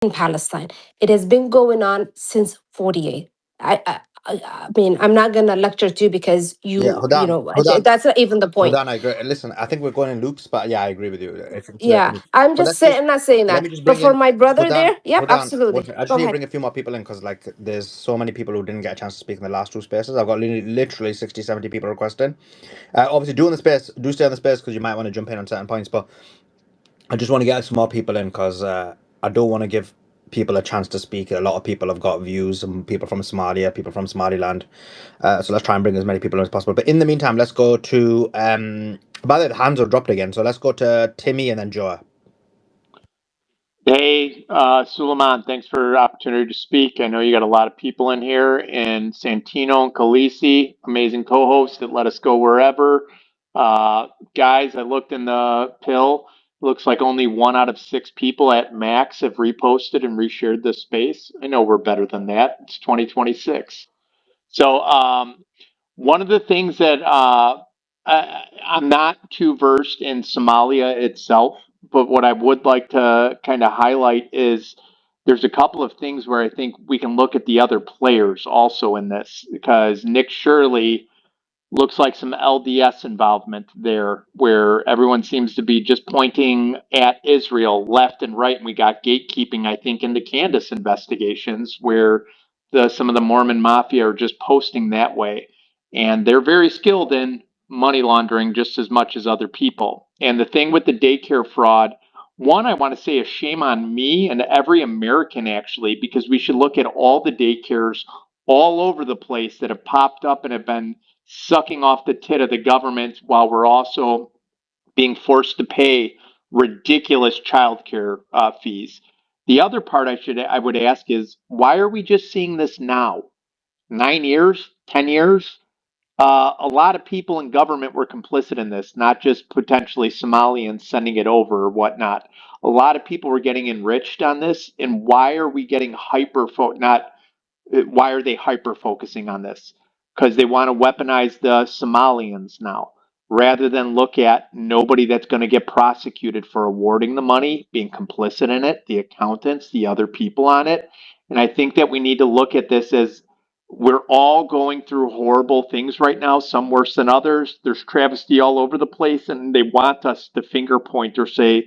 in Palestine. It has been going on since 48. I mean, I'm not gonna lecture to you because Yeah, that's not even the hold point. on. I agree. Listen, I think we're going in loops, but yeah, I agree with you. It's Yeah, certainly. I'm But just let's saying. just I'm not saying let that. me just But bring for in. my brother Hold on, there, yep, hold on. One absolutely. second. I just Go need to ahead. bring a few more people in because like there's so many people who didn't get a chance to speak in the last two spaces. I've got literally 60, 70 people requesting. Obviously, do stay in the space because you might want to jump in on certain points. But I just want to get some more people in because I don't want to give people a chance to speak. A lot of people have got views, some people from Somalia, people from Somaliland. So let's try and bring as many people in as possible. But in the meantime, let's go to. By the way, the hands are dropped again. So let's go to Timmy and then Joa. Hey, Suleiman, thanks for the opportunity to speak. I know you got a lot of people in here, and Santino and Khaleesi, amazing co-hosts that let us go wherever. Guys, I looked in the pill. Looks like only 1 out of 6 people at max have reposted and reshared this space. I know we're better than that. It's 2026. So, one of the things that I'm not too versed in Somalia itself, but what I would like to kind of highlight is there's a couple of things where I think we can look at the other players also in this, because Nick Shirley looks like some LDS involvement there, where everyone seems to be just pointing at Israel left and right. And we got gatekeeping, I think, in the Candace investigations, where some of the Mormon mafia are just posting that way. And they're very skilled in money laundering just as much as other people. And the thing with the daycare fraud, one, I want to say a shame on me and every American, actually, because we should look at all the daycares all over the place that have popped up and have been sucking off the tit of the government while we're also being forced to pay ridiculous childcare fees. The other part I would ask is, why are we just seeing this now? 9 years, 10 years. A lot of people in government were complicit in this, not just potentially Somalians sending it over or whatnot. A lot of people were getting enriched on this, and why are we getting not why are they hyper focusing on this? Because they want to weaponize the Somalians now, rather than look at nobody that's going to get prosecuted for awarding the money, being complicit in it, the accountants, the other people on it. And I think that we need to look at this as we're all going through horrible things right now, some worse than others. There's travesty all over the place, and they want us to finger point or say,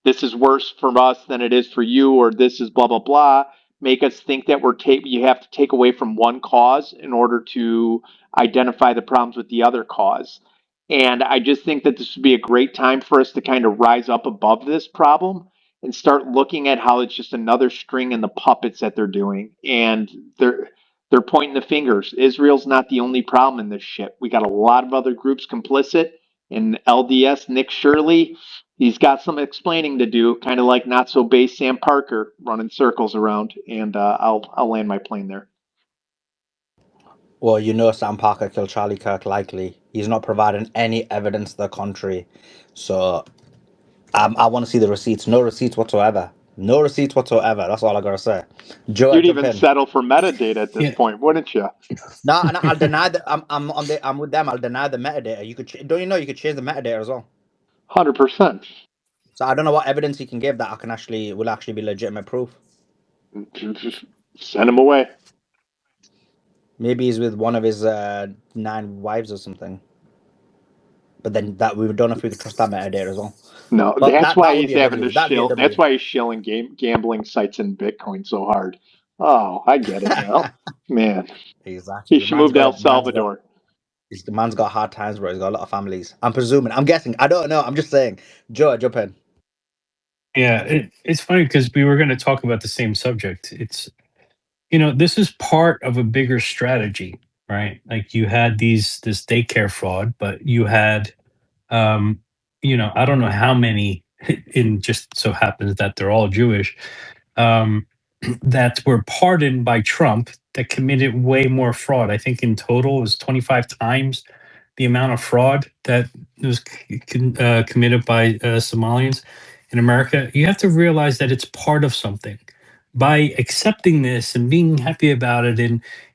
this is worse for us than it is for you, or this is blah blah blah, make us think that you have to take away from one cause in order to identify the problems with the other cause. And I just think that this would be a great time for us to kind of rise up above this problem and start looking at how it's just another string in the puppets that they're doing. And they're pointing the fingers. Israel's not the only problem in this shit. We got a lot of other groups complicit. In LDS, Nick Shirley, he's got some explaining to do, kind of like not so base Sam Parker running circles around. And I'll land my plane there. Well, you know Sam Parker killed Charlie Kirk likely. He's not providing any evidence to the contrary. So I want to see the receipts. No receipts whatsoever. No receipts whatsoever. That's all I gotta say. Joe, You'd jump even in. settle for metadata at this Yeah, point, wouldn't you? No, no, I'll deny that. I'm with them. I'll deny the metadata. Don't you know you could change the metadata as well. 100%. So I don't know what evidence he can give that I can actually will actually be legitimate proof. Send him away. Maybe he's with one of his 9 wives or something. But then that we don't know if we could trust that metadata as well. No, But that's why that would he's be a having W. to That'd be a shill. That's W. why he's shilling gambling sites in Bitcoin so hard. Oh, I get it now. Man, he Exactly. should move to El Salvador. The man's got hard times, bro. He's got a lot of families. I'm presuming. I'm guessing. I don't know. I'm just saying. Joe, jump in. yeah. It's funny because we were going to talk about the same subject. This is part of a bigger strategy, right? Like you had this daycare fraud, but you had, um, I don't know how many. In just so happens that they're all Jewish. Um, that were pardoned by Trump that committed way more fraud. I think in total it was 25 times the amount of fraud that was committed by Somalians in America. You have to realize that it's part of something. By accepting this and being happy about it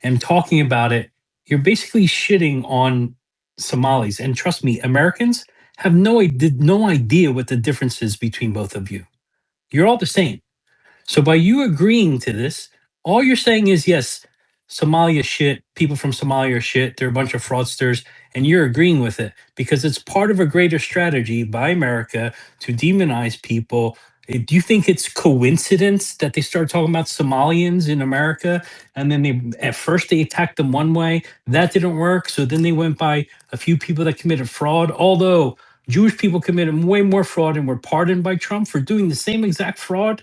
and talking about it, you're basically shitting on Somalis. And trust me, Americans have no idea what the difference is between both of you. You're all the same. So by you agreeing to this, all you're saying is yes, Somalia shit, people from Somalia are shit, they're a bunch of fraudsters, and you're agreeing with it because it's part of a greater strategy by America to demonize people. Do you think it's coincidence that they start talking about Somalians in America and then they at first they attacked them one way, that didn't work, so then they went by a few people that committed fraud, although Jewish people committed way more fraud and were pardoned by Trump for doing the same exact fraud,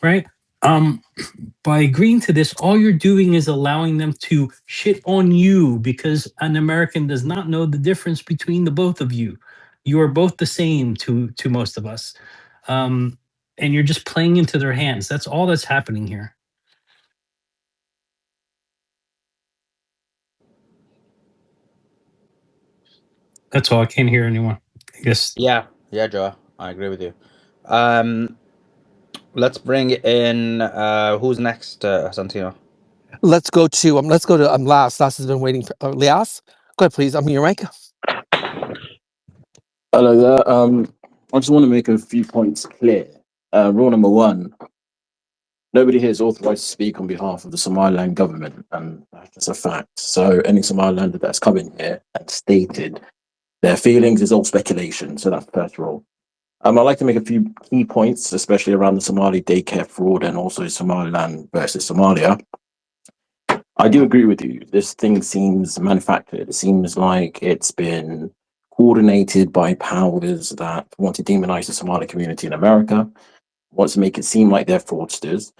right? Um, by agreeing to this, all you're doing is allowing them to shit on you because an American does not know the difference between the both of you. You are both the same to most of us, and you're just playing into their hands. That's all that's happening here. That's all. I can't hear anyone. I guess. Yeah, Joe, I agree with you. Let's bring in who's next, Santino? Let's go to Last. Last has been waiting for Lias. Go ahead, please. I'm your mic. Hello there. I just want to make a few points clear. Rule number one: nobody here is authorized to speak on behalf of the Somaliland government, and that's a fact. So any Somalilander that's come in here and stated their feelings is all speculation. So that's the first rule. I'd like to make a few key points, especially around the Somali daycare fraud and also Somaliland versus Somalia. I do agree with you. This thing seems manufactured. It seems like it's been coordinated by powers that want to demonize the Somali community in America, wants to make it seem like they're fraudsters.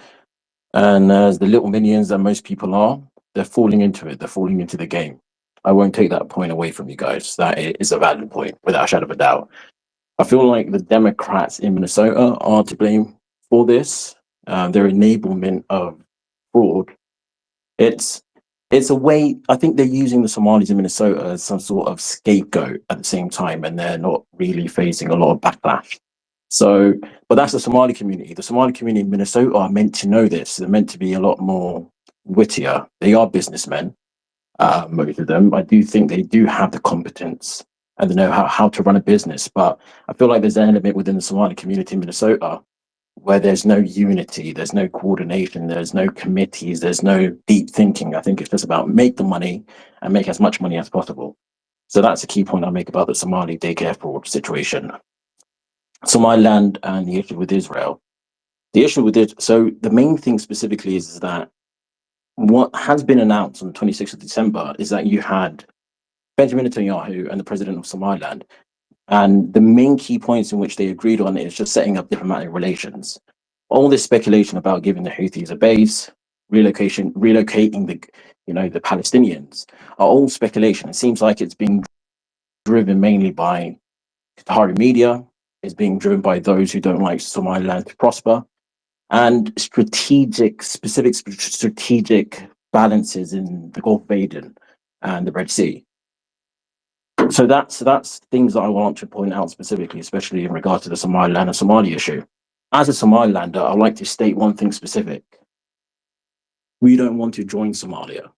And as the little minions that most people are, they're falling into it. They're falling into the game. I won't take that point away from you guys. That is a valid point, without a shadow of a doubt. I feel like the Democrats in Minnesota are to blame for this. Their enablement of fraud. It's a way. I think they're using the Somalis in Minnesota as some sort of scapegoat at the same time, and they're not really facing a lot of backlash. So, but that's the Somali community. The Somali community in Minnesota are meant to know this. They're meant to be a lot more wittier. They are businessmen, most of them. I do think they do have the competence and they know how to run a business. But I feel like there's an element within the Somali community in Minnesota where there's no unity, there's no coordination, there's no committees, there's no deep thinking. I think it's just about make the money and make as much money as possible. So that's a key point I make about the Somali daycare fraud situation. Somaliland and the issue with Israel. The issue with it, so the main thing specifically is that what has been announced on the 26th of December is that you had Benjamin Netanyahu and the president of Somaliland. And the main key points in which they agreed on is just setting up diplomatic relations. All this speculation about giving the Houthis a base, relocating the Palestinians are all speculation. It seems like it's being driven mainly by Qatari media. It's being driven by those who don't like Somaliland to prosper, and specific strategic balances in the Gulf of Aden and the Red Sea. So that's things that I want to point out specifically, especially in regard to the Somaliland and Somalia issue. As a Somalilander, I'd like to state one thing specific. We don't want to join Somalia.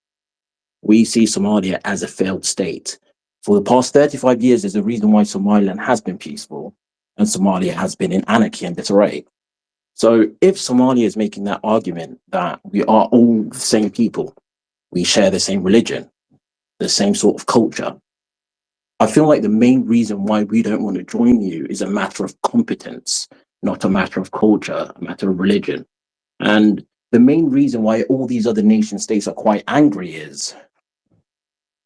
We see Somalia as a failed state. For the past 35 years, there's a reason why Somaliland has been peaceful and Somalia has been in anarchy and disarray. So if Somalia is making that argument that we are all the same people, we share the same religion, the same sort of culture, I feel like the main reason why we don't want to join you is a matter of competence, not a matter of culture, a matter of religion. And the main reason why all these other nation states are quite angry is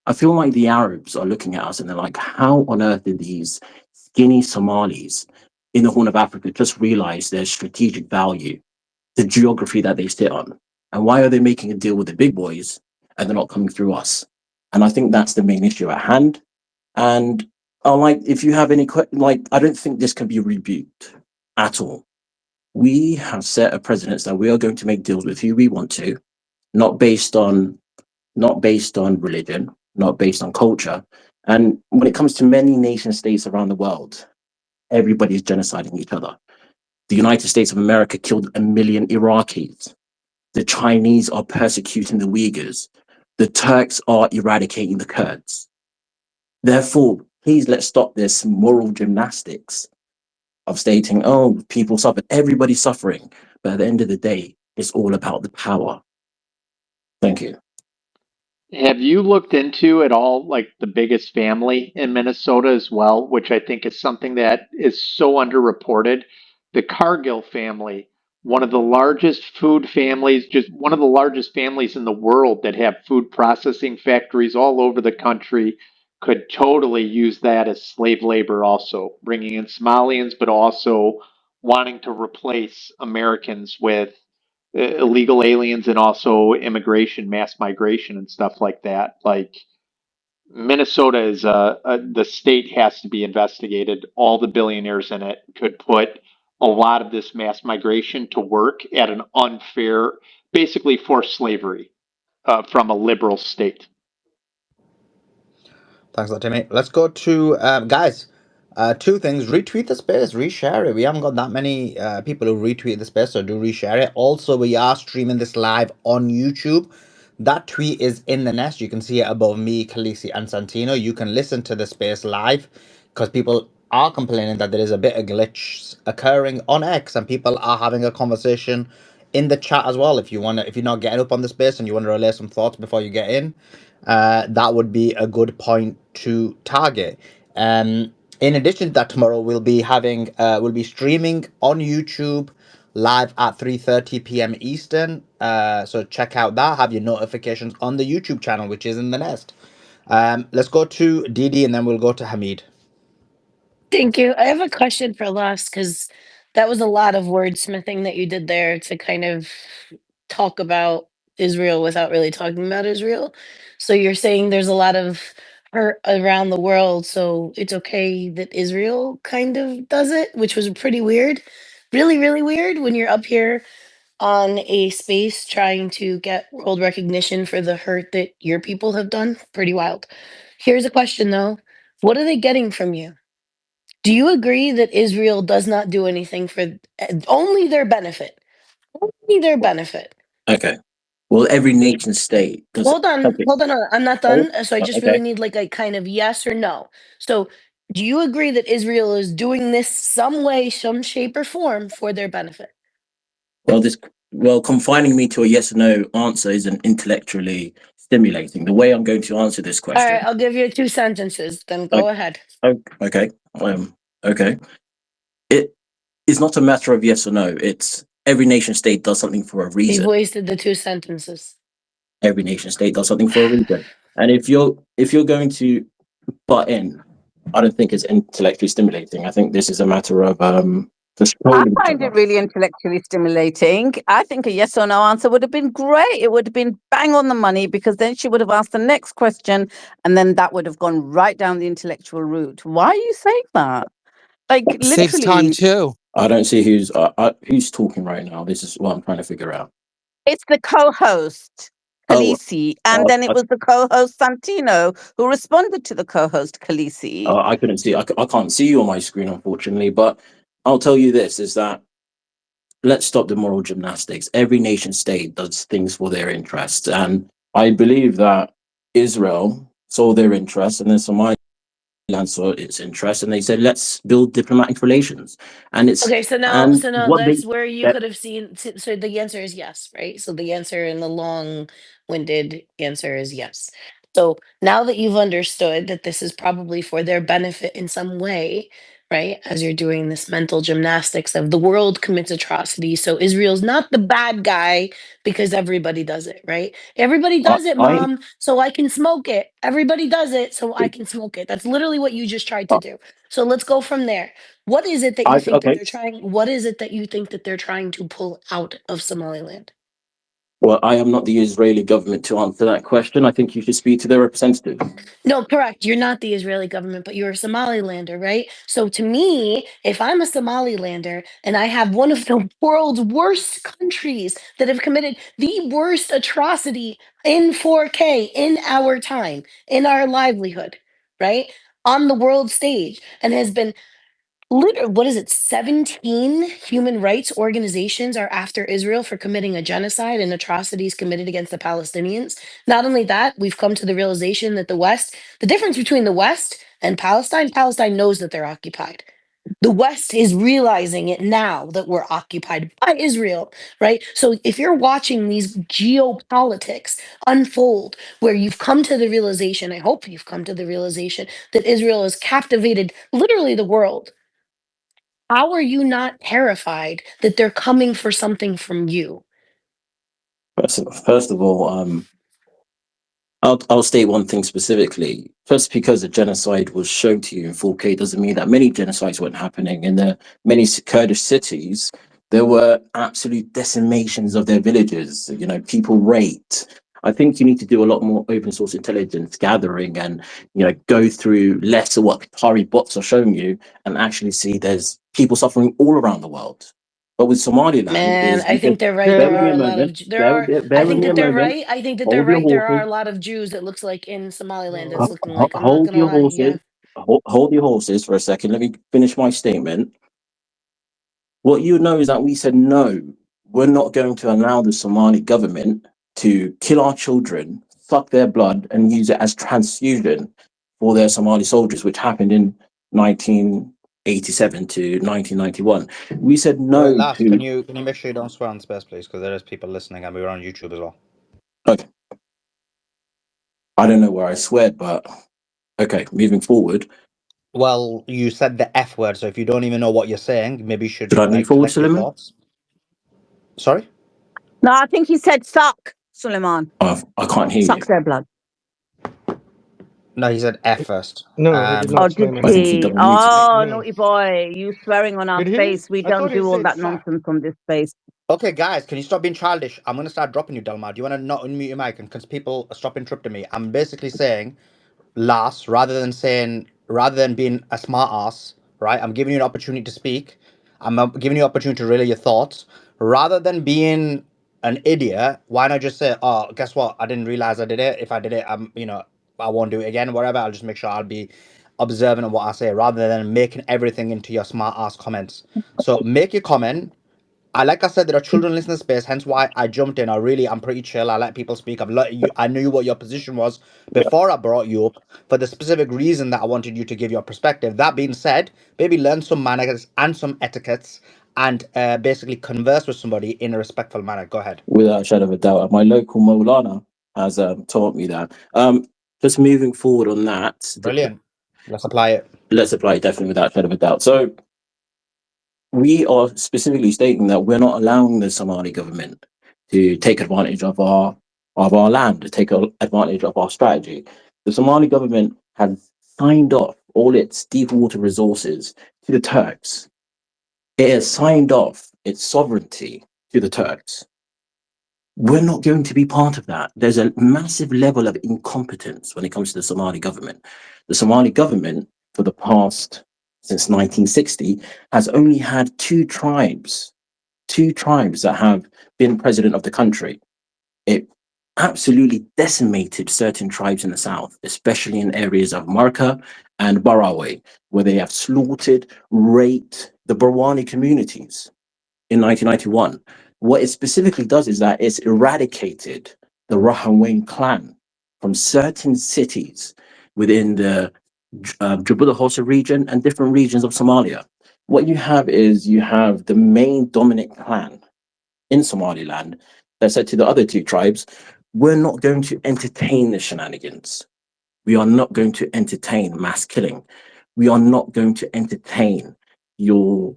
I feel like the Arabs are looking at us and they're like, how on earth did these skinny Somalis in the Horn of Africa just realize their strategic value, the geography that they sit on? And why are they making a deal with the big boys and they're not coming through us? And I think that's the main issue at hand. And if you have any questions, I don't think this can be rebuked at all. We have set a precedence that we are going to make deals with who we want to, not based on religion, not based on culture. And when it comes to many nation states around the world, everybody's genociding each other. The United States of America killed 1 million Iraqis. The Chinese are persecuting the Uyghurs. The Turks are eradicating the Kurds. Therefore, please let's stop this moral gymnastics of stating, oh, people suffer. Everybody's suffering. But at the end of the day, it's all about the power. Thank you. Have you looked into at all like the biggest family in Minnesota as well, which I think is something that is so underreported? The Cargill family, one of the largest food families, just one of the largest families in the world that have food processing factories all over the country, could totally use that as slave labor also, bringing in Somalians, but also wanting to replace Americans with illegal aliens and also immigration, mass migration, and stuff like that. Like Minnesota is the state has to be investigated. All the billionaires in it could put a lot of this mass migration to work at an unfair, basically forced slavery from a liberal state. Thanks a lot, Timmy. Let's go to guys. Two things: retweet the space, reshare it. We haven't got that many people who retweet the space, so do reshare it. Also, we are streaming this live on YouTube. That tweet is in the nest. You can see it above me, Khaleesi, and Santino. You can listen to the space live because people are complaining that there is a bit of glitch occurring on X, and people are having a conversation in the chat as well. If you're not getting up on the space and you want to relay some thoughts before you get in, that would be a good point to target. In addition to that, tomorrow we'll be streaming on YouTube live at 3:30 p.m. Eastern. So check out that. Have your notifications on the YouTube channel, which is in the nest. Let's go to Didi and then we'll go to Hamid. Thank you. I have a question for Les because that was a lot of wordsmithing that you did there to kind of talk about Israel without really talking about Israel. So you're saying there's a lot of hurt around the world, so it's okay that Israel kind of does it, which was pretty weird. Really, really weird when you're up here on a space trying to get world recognition for the hurt that your people have done. Pretty wild. Here's a question though. What are they getting from you? Do you agree that Israel does not do anything for only their benefit? Only their benefit. Okay. Well, every nation state does. Hold on, Okay. hold on. I'm not Oh, done. So I just really okay. need like a kind of yes or no. So do you agree that Israel is doing this some way, some shape or form for their benefit? Well, confining me to a yes or no answer isn't intellectually stimulating. The way I'm going to answer this All right, question. I'll give you 2 sentences. Then go ahead. Okay. Okay. It is not a matter of yes or no. It's every nation state does something for a You've reason. wasted the 2 sentences. Every nation state does something for a reason. And if you're going to butt in, I don't think it's intellectually stimulating. I think this is a matter of just I trolling each find it other. really intellectually stimulating. I think a yes or no answer would have been great. It would have been bang on the money because then she would have asked the next question and then that would have gone right down the intellectual route. Why are you saying that? Like Saves time literally, too. I don't see who's talking right now. This is what I'm trying to figure out. it's the co-host, Oh, Khaleesi, and then it was the co-host Santino who responded to the co-host Khaleesi. I couldn't see. I can't see you on my screen, unfortunately. But I'll tell you this: is that let's stop the moral gymnastics. Every nation state does things for their interests, and I believe that Israel saw their interests, and then Somaliland saw its interests, and they said, "Let's build diplomatic relations." And it's Okay, and so now what they that's where you could have seen. So the answer is yes, right? So the answer in the long-winded answer is yes. So now that you've understood that this is probably for their benefit in some way, right? As you're doing this mental gymnastics of the world commits atrocities, so Israel's not the bad guy because everybody does it, right? Everybody does it, I mom, so I can smoke it. Everybody does it, so I can smoke it. That's literally what you just tried to do. So let's go from there. What is it that you think that okay. they're trying? What is it that you think that they're trying to pull out of Somaliland? Well, I am not the Israeli government to answer that question. I think you should speak to their representative. No, correct. You're not the Israeli government, but you're a Somalilander, right? So to me, if I'm a Somalilander and I have one of the world's worst countries that have committed the worst atrocity in 4K in our time, in our livelihood, right? On the world stage and has been what is it? 17 human rights organizations are after Israel for committing a genocide and atrocities committed against the Palestinians. Not only that, we've come to the realization that the difference between the West and Palestine, Palestine knows that they're occupied. The West is realizing it now that we're occupied by Israel, right? So if you're watching these geopolitics unfold, where you've come to the realization, I hope you've come to the realization that Israel has captivated literally the world, how are you not terrified that they're coming for something from you? First of all, I'll state one thing specifically. Just because a genocide was shown to you in 4K doesn't mean that many genocides weren't happening. In the many Kurdish cities, there were absolute decimations of their villages. You know, people raped. I think you need to do a lot more open source intelligence gathering and, you know, go through less of what Qatari bots are showing you and actually see there's people suffering all around the world. But with Somaliland Man, is I you can think they're right. bear There with me are a a lot of moment. Ju- there are. Bear I with think me a that they're moment. right. I think that they're Hold your right. There are horses. a lot of Jews that looks like in Somaliland. It's No. looking like. I'm not Hold gonna your lie. Yeah. horses. Hold your horses for a second. Let me finish my statement. What you know is that we said no. We're not going to allow the Somali government to kill our children, suck their blood, and use it as transfusion for their Somali soldiers, which happened in 1987 to 1991. We said no Last, to. can you make sure you don't swear on space, please? Because there is people listening, and we were on YouTube as well. Okay. I don't know where I swear, but okay. Moving forward, Well, you said the F word, so if you don't even know what you're saying, maybe you should should I move like forward, collect your Suleiman? thoughts. Sorry? No, I think he said suck, Suleiman. I can't hear you. Sucks their blood. No, he said F first. No, he did Oh, not, did I Suleiman. think he he? double muted me. Oh, No. naughty boy. You swearing on our Did he? space. We I don't thought he do all said that sack. nonsense on this space. Okay, guys, can you stop being childish? I'm gonna start dropping you, Delmar. Do you want to not unmute your mic? And because people stop interrupting me, I'm basically saying last rather than being a smart ass, right? I'm giving you an opportunity to speak. I'm giving you an opportunity to relay your thoughts. Rather than being an idiot, why not just say, "Oh, guess what? I didn't realize I did it. If I did it, I won't do it again. Whatever. I'll just make sure I'll be observant of what I say, rather than making everything into your smart ass comments." So make your comment. Like I said, there are children listening to space, hence why I jumped in. I'm pretty chill. I let people speak. I knew what your position was before I brought you up for the specific reason that I wanted you to give your perspective. That being said, maybe learn some manners and some etiquettes and basically converse with somebody in a respectful manner. Go ahead. Without a shadow of a doubt. My local Molana has taught me that. Just moving forward on that, Brilliant. Let's apply it. let's apply it definitely without a shadow of a doubt. So we are specifically stating that we're not allowing the Somali government to take advantage of our land, to take advantage of our strategy. The Somali government has signed off all its deep water resources to the Turks. It has signed off its sovereignty to the Turks. We're not going to be part of that. There's a massive level of incompetence when it comes to the Somali government. The Somali government, for the past, since 1960, has only had two tribes that have been president of the country. It absolutely decimated certain tribes in the south, especially in areas of Marka and Barawe, where they have slaughtered, raped the Barwani communities in 1991. What it specifically does is that it's eradicated the Rahanweyn clan from certain cities within the Jabula Hosa region and different regions of Somalia. What you have is you have the main dominant clan in Somaliland that said to the other two tribes, we're not going to entertain the shenanigans. We are not going to entertain mass killing. We are not going to entertain your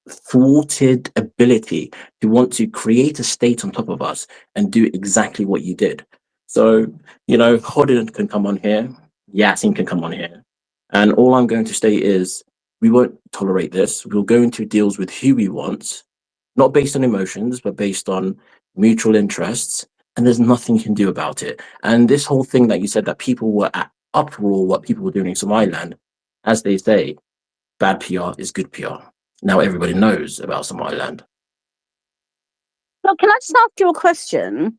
thwarted ability to want to create a state on top of us and do exactly what you did. So, Hodin can come on here, Yasin can come on here. And all I'm going to state is we won't tolerate this. We'll go into deals with who we want, not based on emotions, but based on mutual interests. And there's nothing you can do about it. And this whole thing that you said that people were at uproar, what people were doing in Somaliland, as they say, bad PR is good PR. Now everybody knows about Somaliland. So can I just ask you a question?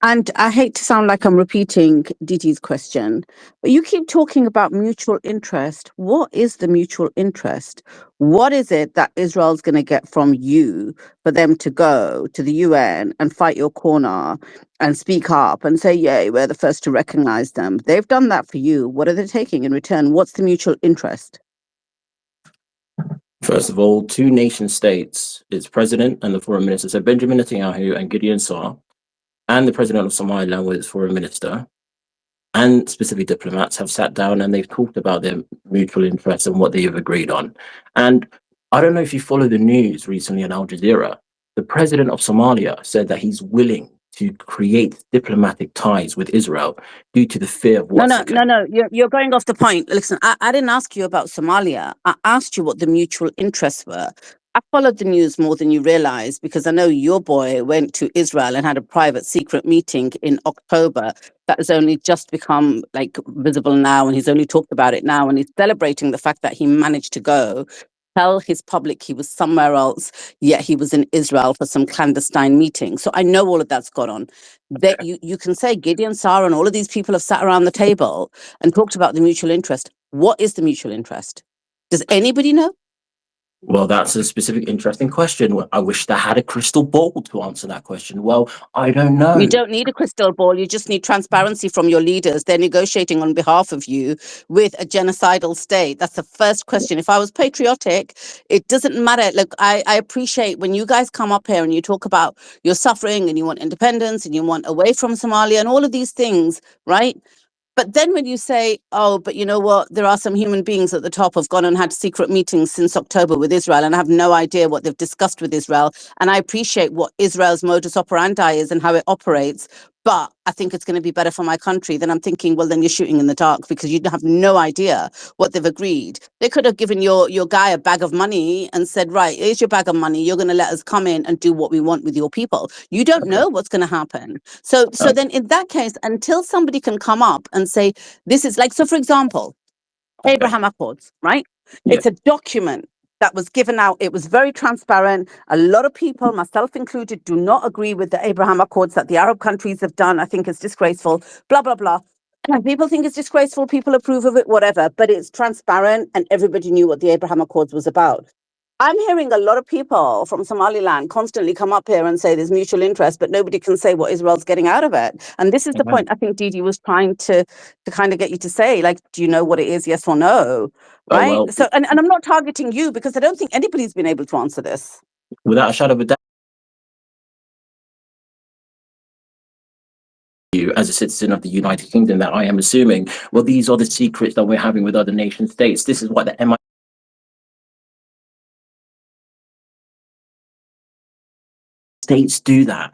And I hate to sound like I'm repeating Diti's question, but you keep talking about mutual interest. What is the mutual interest? What is it that Israel's going to get from you for them to go to the UN and fight your corner and speak up and say, yay, we're the first to recognize them? They've done that for you. What are they taking in return? What's the mutual interest? First of all, two nation states, its president and the foreign minister. So Benjamin Netanyahu and Gideon Saar, and the president of Somaliland with its foreign minister, and specifically diplomats, have sat down and they've talked about their mutual interests and what they have agreed on. And I don't know if you follow the news recently on Al Jazeera. The president of Somalia said that he's willing to create diplomatic ties with Israel due to the fear of what's No. You're going off the point. Listen, I didn't ask you about Somalia. I asked you what the mutual interests were. I followed the news more than you realize because I know your boy went to Israel and had a private secret meeting in October that has only just become like visible now, and he's only talked about it now, and he's celebrating the fact that he managed to go tell his public he was somewhere else, yet he was in Israel for some clandestine meeting. So I know all of that's gone on. That you can say Gideon Saar and all of these people have sat around the table and talked about the mutual interest. What is the mutual interest? Does anybody know? Well, that's a specific, interesting question. I wish I had a crystal ball to answer that question. Well, I don't know. You don't need a crystal ball. You just need transparency from your leaders. They're negotiating on behalf of you with a genocidal state. That's the first question. If I was patriotic, it doesn't matter. Look, I appreciate when you guys come up here and you talk about your suffering and you want independence and you want away from Somalia and all of these things, right? But then when you say, oh, but you know what, there are some human beings at the top who've gone and had secret meetings since October with Israel and I have no idea what they've discussed with Israel. And I appreciate what Israel's modus operandi is and how it operates. But I think it's going to be better for my country. Then I'm thinking, well, then you're shooting in the dark because you have no idea what they've agreed. They could have given your guy a bag of money and said, right, here's your bag of money. You're going to let us come in and do what we want with your people. You don't know what's going to happen. So then in that case, until somebody can come up and say, this is like, so for example, Abraham Accords, right? Yeah. It's a document that was given out. It was very transparent. A lot of people, myself included, do not agree with the Abraham Accords that the Arab countries have done. I think it's disgraceful, blah, blah, blah. And people think it's disgraceful. People approve of it, whatever. But it's transparent and everybody knew what the Abraham Accords was about. I'm hearing a lot of people from Somaliland constantly come up here and say there's mutual interest, but nobody can say what Israel's getting out of it. And this is the point I think Didi was trying to kind of get you to say, like, do you know what it is, yes or no? Right? Oh, well, So, and I'm not targeting you because I don't think anybody's been able to answer this. Without a shadow of a doubt, you as a citizen of the United Kingdom, that I am assuming, well, these are the secrets that we're having with other nation states. This is what the MI states do that.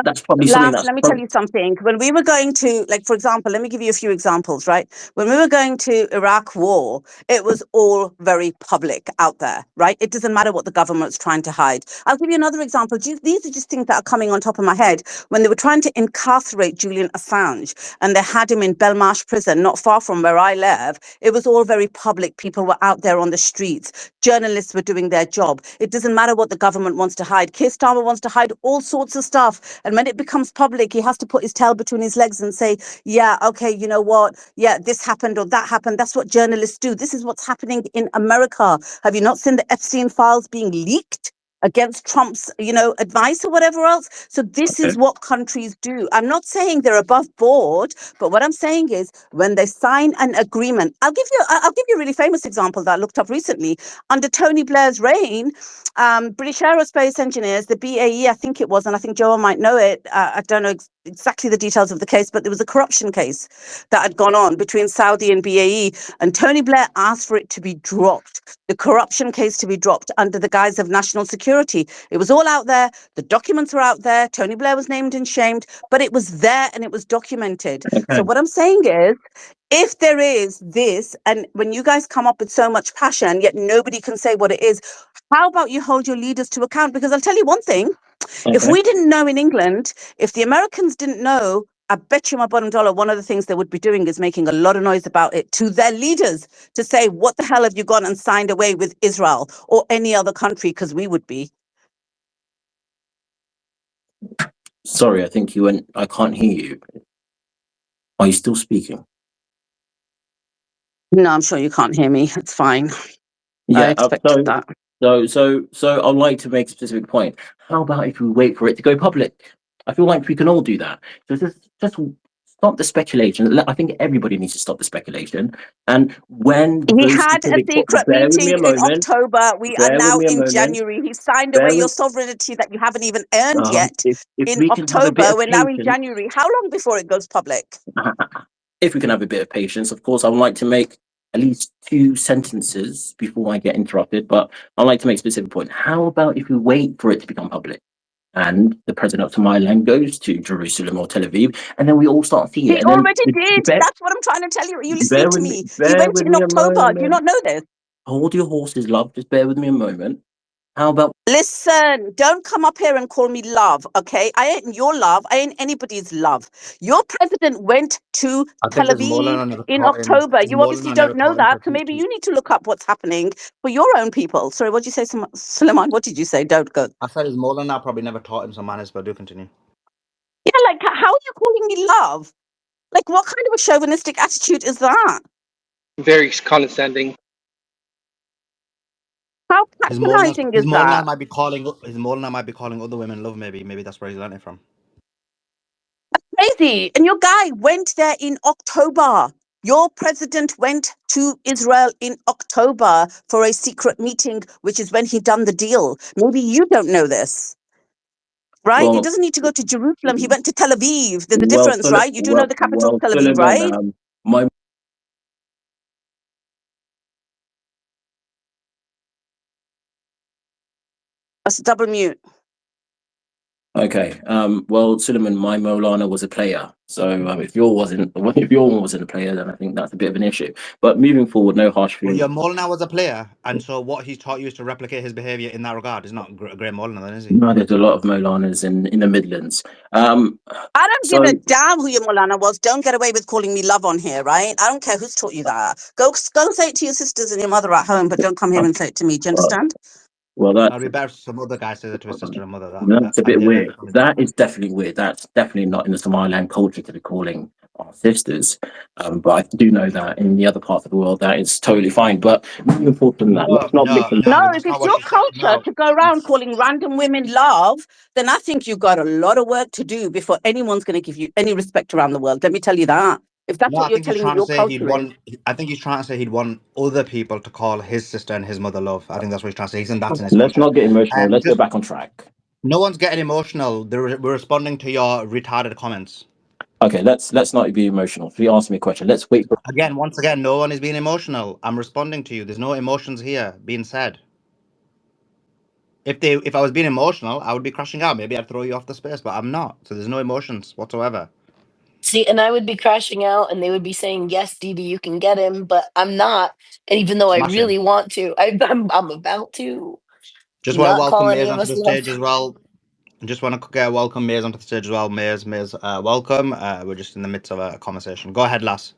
That's probably something that's... Let me tell you something. When we were going to, like, for example, let me give you a few examples, right? When we were going to Iraq war, it was all very public out there, right? It doesn't matter what the government's trying to hide. I'll give you another example. These are just things that are coming on top of my head. When they were trying to incarcerate Julian Assange and they had him in Belmarsh prison, not far from where I live, it was all very public. People were out there on the streets. Journalists were doing their job. It doesn't matter what the government wants to hide. Keir Starmer wants to hide all sorts of stuff. And when it becomes public, he has to put his tail between his legs and say, yeah, okay, you know what? Yeah, this happened or that happened. That's what journalists do. This is what's happening in America. Have you not seen the Epstein files being leaked against Trump's, advice or whatever else? So this is what countries do. I'm not saying they're above board, but what I'm saying is when they sign an agreement, I'll give you a really famous example that I looked up recently. Under Tony Blair's reign, British aerospace engineers, the BAE, I think it was, and I think Joel might know it. I don't know exactly the details of the case, but there was a corruption case that had gone on between Saudi and BAE, and Tony Blair asked for it to be dropped, the corruption case to be dropped under the guise of national security. It was all out there. The documents were out there. Tony Blair was named and shamed, but it was there and it was documented. Okay. So what I'm saying is, if there is this, and when you guys come up with so much passion, yet nobody can say what it is, how about you hold your leaders to account? Because I'll tell you one thing, if we didn't know in England, if the Americans didn't know, I bet you my bottom dollar, one of the things they would be doing is making a lot of noise about it to their leaders to say, what the hell have you gone and signed away with Israel or any other country? Because we would be. Sorry, I think you went, I can't hear you. Are you still speaking? No, I'm sure you can't hear me. It's fine. I expected that. So I'd like to make a specific point. How about if we wait for it to go public? I feel like we can all do that. So just stop the speculation. I think everybody needs to stop the speculation. And when He those had a specific, secret bear with me meeting a in moment. October. We are Bear with now me a in moment. January. He signed Bear away your with. sovereignty that you haven't even earned yet If in we can have a bit October. of We're now in patience. January. How long before it goes public? If we can have a bit of patience, of course, I would like to make at least 2 sentences before I get interrupted, but I'd like to make a specific point. How about if we wait for it to become public? And the president of Somaliland goes to Jerusalem or Tel Aviv, and then we all start seeing it. He And then already did. That's what I'm trying to tell you. Are you listening to me? He bear went with in me a October. Do you moment. not know this? Hold your horses, love. Just bear with me a moment. How about Listen, don't come up here and call me love, okay? I ain't your love. I ain't anybody's love. Your president went to I Tel think it's Aviv Molana in caught him. October. Is You obviously Molana never don't know taught him to that, so teach maybe him? you need to look up what's happening for your own people. Sorry, what did you say, Suleiman? What did you say? Don't go. I said his Molana probably never taught him some manners, but do continue. Yeah, like, how are you calling me love? Like, what kind of a chauvinistic attitude is that? Very condescending. How His Molana, patronizing is that? his Molana might be calling other women love. Maybe that's where he's learned it from. Crazy. And your guy went there in October. Your president went to Israel in October for a secret meeting, which is when he done the deal. Maybe you don't know this, right? He well, doesn't need to go to Jerusalem. He went to Tel Aviv. There's a difference, right? You do know the capital is Tel Aviv, Suleiman, right? my That's a double mute. Okay. Well, Suleiman, my Molana was a player. So if your one wasn't a player, then I think that's a bit of an issue. But moving forward, no harsh Well, feelings. your Molana was a player, and so what he's taught you is to replicate his behavior in that regard. Is not a great Molana, then, is he? No, there's a lot of Molanas in the Midlands. I don't So give a damn who your Molana was. Don't get away with calling me love on here, right? I don't care who's taught you that. Go and say it to your sisters and your mother at home, but don't come here and say it to me. Do you understand? well, That'd be better if some other guy says it to his sister and mother. that's a bit And weird. That is definitely weird. That's definitely not in the Somaliland culture to be calling our sisters. But I do know that in the other parts of the world that is totally fine. But moving forward from that, let's not mix. No, if that's not it's what your she said. culture No. to go around calling random women love, then I think you've got a lot of work to do before anyone's going to give you any respect around the world. Let me tell you that. If that's No, what I you're think he's telling me trying to your say he'd culture is. want. I think he's trying to say he'd want other people to call his sister and his mother love. I think that's what he's trying to say. He's in that's in his Let's culture. not get emotional. Let's go Just back on track. no one's getting emotional. We're responding to your retarded comments. Okay, let's not be emotional. If you ask me a question, let's wait for Once again, no one is being emotional. I'm responding to you. There's no emotions here being said. If I was being emotional, I would be crashing out. Maybe I'd throw you off the space, but I'm not. So there's no emotions whatsoever. See, and I would be crashing out and they would be saying, yes, Dee Dee, you can get him, but I'm not. And even though I Smash him. really want to, I'm about to Just want to not call welcome any Maze of onto us the love. stage as well. Just want to welcome Maze onto the stage as well. Maze, welcome. We're just in the midst of a conversation. Go ahead, lass.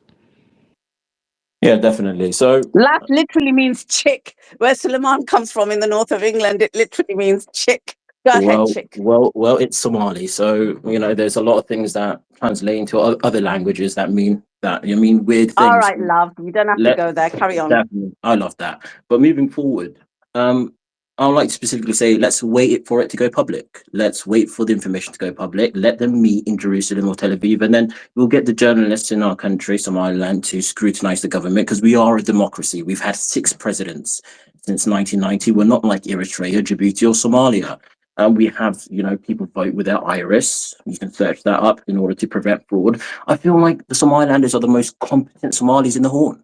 Yeah, definitely. So Lass literally means chick. Where Suleiman comes from in the north of England, it literally means chick. Go ahead, chick. Well, it's Somali, so there's a lot of things that translate into other languages that mean weird things. All right, love. You don't have to go there. Carry on. Definitely, I love that. But moving forward, I would like to specifically say, let's wait for it to go public. Let's wait for the information to go public. Let them meet in Jerusalem or Tel Aviv, and then we'll get the journalists in our country, Somaliland, to scrutinize the government because we are a democracy. We've had 6 presidents since 1990. We're not like Eritrea, Djibouti, or Somalia. We have, people vote with their iris. You can search that up in order to prevent fraud. I feel like the Somalilanders are the most competent Somalis in the Horn.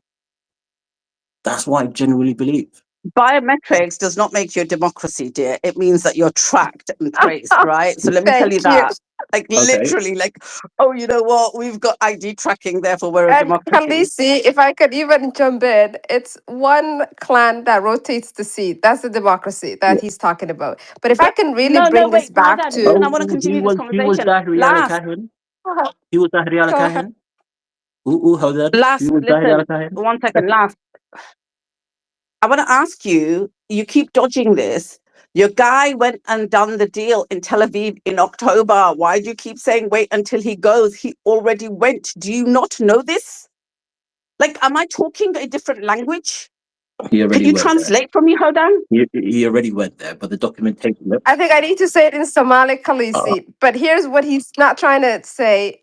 That's what I genuinely believe. Biometrics does not make you a democracy, dear. It means that you're tracked and traced, right? So let me tell you that. Like literally, like, oh, you know what? We've got ID tracking, therefore we're a And democracy. Khaleesi, if I could even jump in, it's one clan that rotates the seat. That's the democracy that he's talking about. But if I can really No, bring this wait, calm back down. to Listen, I want to continue this conversation. Last, He was Dahri Al Go ahead. Kahin. last, listen, 1 second, last. I want to ask you, you keep dodging this. Your guy went and done the deal in Tel Aviv in October. Why do you keep saying wait until he goes? He already went. Do you not know this? Like, am I talking a different language? Can you translate for me, Hodan? He already went there, but the documentation. I think I need to say it in Somali, Khaleesi. But here's what he's not trying to say.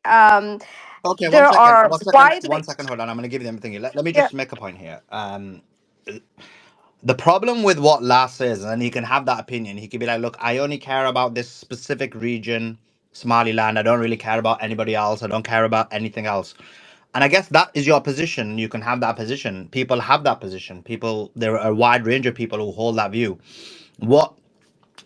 Okay, There are one second, wide. 1 second. Hold on, I'm going to give you everything. Let me Yeah. just make a point here. The problem with what Lars says, and he can have that opinion, he could be like, look, I only care about this specific region, Somaliland. I don't really care about anybody else. I don't care about anything else. And I guess that is your position. You can have that position. People have that position. People, there are a wide range of people who hold that view. What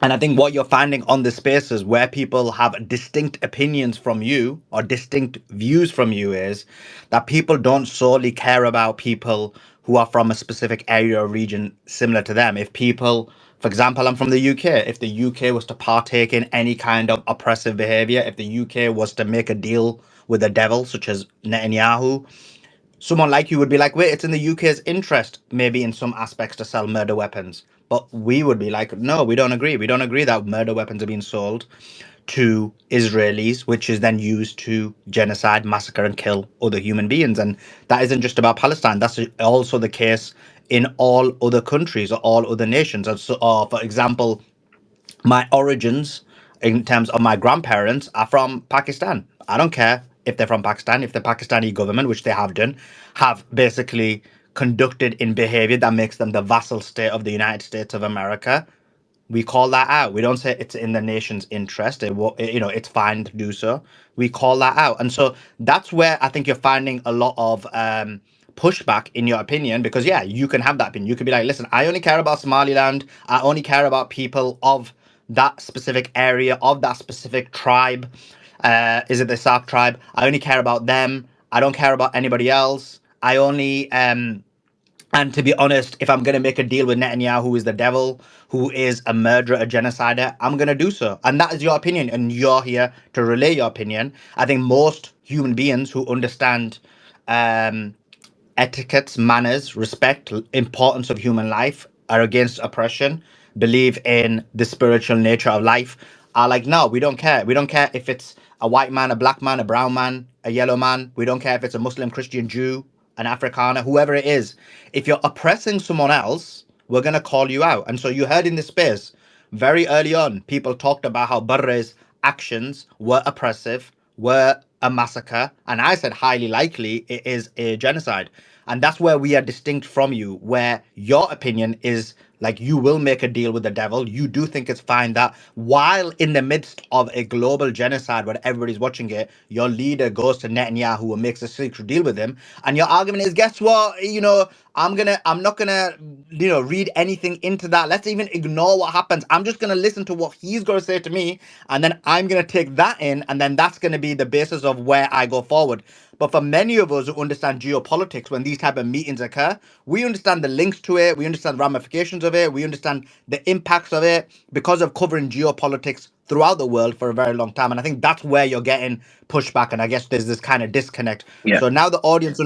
And I think what you're finding on the spaces where people have distinct opinions from you or distinct views from you is that people don't solely care about people who are from a specific area or region similar to them. If people, for example, I'm from the UK, if the UK was to partake in any kind of oppressive behavior, if the UK was to make a deal with the devil, such as Netanyahu, someone like you would be like, wait, it's in the UK's interest, maybe in some aspects, to sell murder weapons. But we would be like, no, we don't agree. We don't agree that murder weapons are being sold to Israelis, which is then used to genocide, massacre, and kill other human beings. And that isn't just about Palestine. That's also the case in all other countries or all other nations. And so, for example, my origins in terms of my grandparents are from Pakistan. I don't care if they're from Pakistan, if the Pakistani government, which they have done, have basically conducted in behavior that makes them the vassal state of the United States of America. We call that out. We don't say it's in the nation's interest. It's fine to do so. We call that out, and so that's where I think you're finding a lot of pushback in your opinion. Because yeah, you can have that opinion. You could be like, listen, I only care about Somaliland. I only care about people of that specific area, of that specific tribe. Is it the Sark tribe? I only care about them. I don't care about anybody else. I only and to be honest, if I'm going to make a deal with Netanyahu, who is the devil, who is a murderer, a genocider, I'm going to do so. And that is your opinion. And you're here to relay your opinion. I think most human beings who understand um, etiquettes, manners, respect, importance of human life, are against oppression, believe in the spiritual nature of life, are like, no, we don't care. We don't care if it's a white man, a black man, a brown man, a yellow man. We don't care if it's a Muslim, Christian, Jew, an Afrikaner, whoever it is. If you're oppressing someone else, we're going to call you out. And so you heard in this space, very early on, people talked about how Barre's actions were oppressive, were a massacre, and I said highly likely it is a genocide. And that's where we are distinct from you, where your opinion is like you will make a deal with the devil. You do think it's fine that while in the midst of a global genocide where everybody's watching it, your leader goes to Netanyahu and makes a secret deal with him. And your argument is, guess what? I'm not gonna, read anything into that. Let's even ignore what happens. I'm just gonna listen to what he's gonna say to me, and then I'm gonna take that in, and then that's gonna be the basis of where I go forward. But for many of us who understand geopolitics, when these type of meetings occur, we understand the links to it, we understand ramifications of it, we understand the impacts of it because of covering geopolitics throughout the world for a very long time. And I think that's where you're getting pushback. And I guess there's this kind of disconnect. Yeah. So now the audience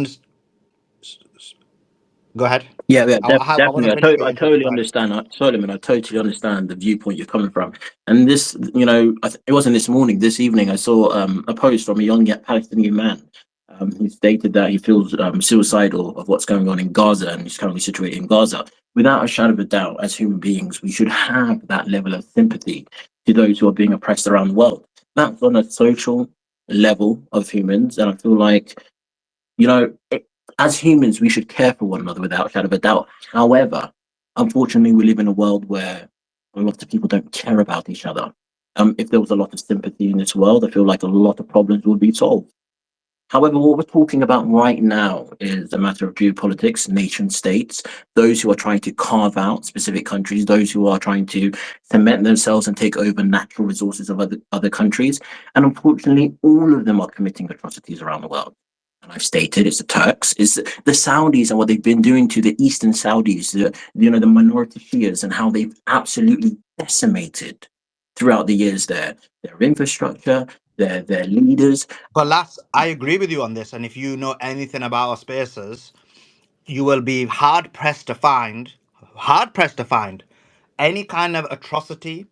go ahead. Yeah, yeah, I want definitely. to finish your I input. totally Go ahead. understand. Solomon, I totally understand the viewpoint you're coming from. And this, it wasn't this morning. This evening, I saw a post from a young yet Palestinian man. Who stated that he feels suicidal of what's going on in Gaza, and he's currently situated in Gaza. Without a shadow of a doubt, as human beings, we should have that level of sympathy to those who are being oppressed around the world. That's on a social level of humans, and I feel like as humans, we should care for one another without a shadow of a doubt. However, unfortunately, we live in a world where a lot of people don't care about each other. If there was a lot of sympathy in this world, I feel like a lot of problems would be solved. However, what we're talking about right now is a matter of geopolitics, nation states, those who are trying to carve out specific countries, those who are trying to cement themselves and take over natural resources of other countries. And unfortunately, all of them are committing atrocities around the world. And I've stated it's the Turks, it's the Saudis and what they've been doing to the Eastern Saudis, the minority Shias, and how they've absolutely decimated throughout the years their infrastructure, their leaders. But last, I agree with you on this. And if you know anything about our spaces, you will be hard pressed to find any kind of atrocity,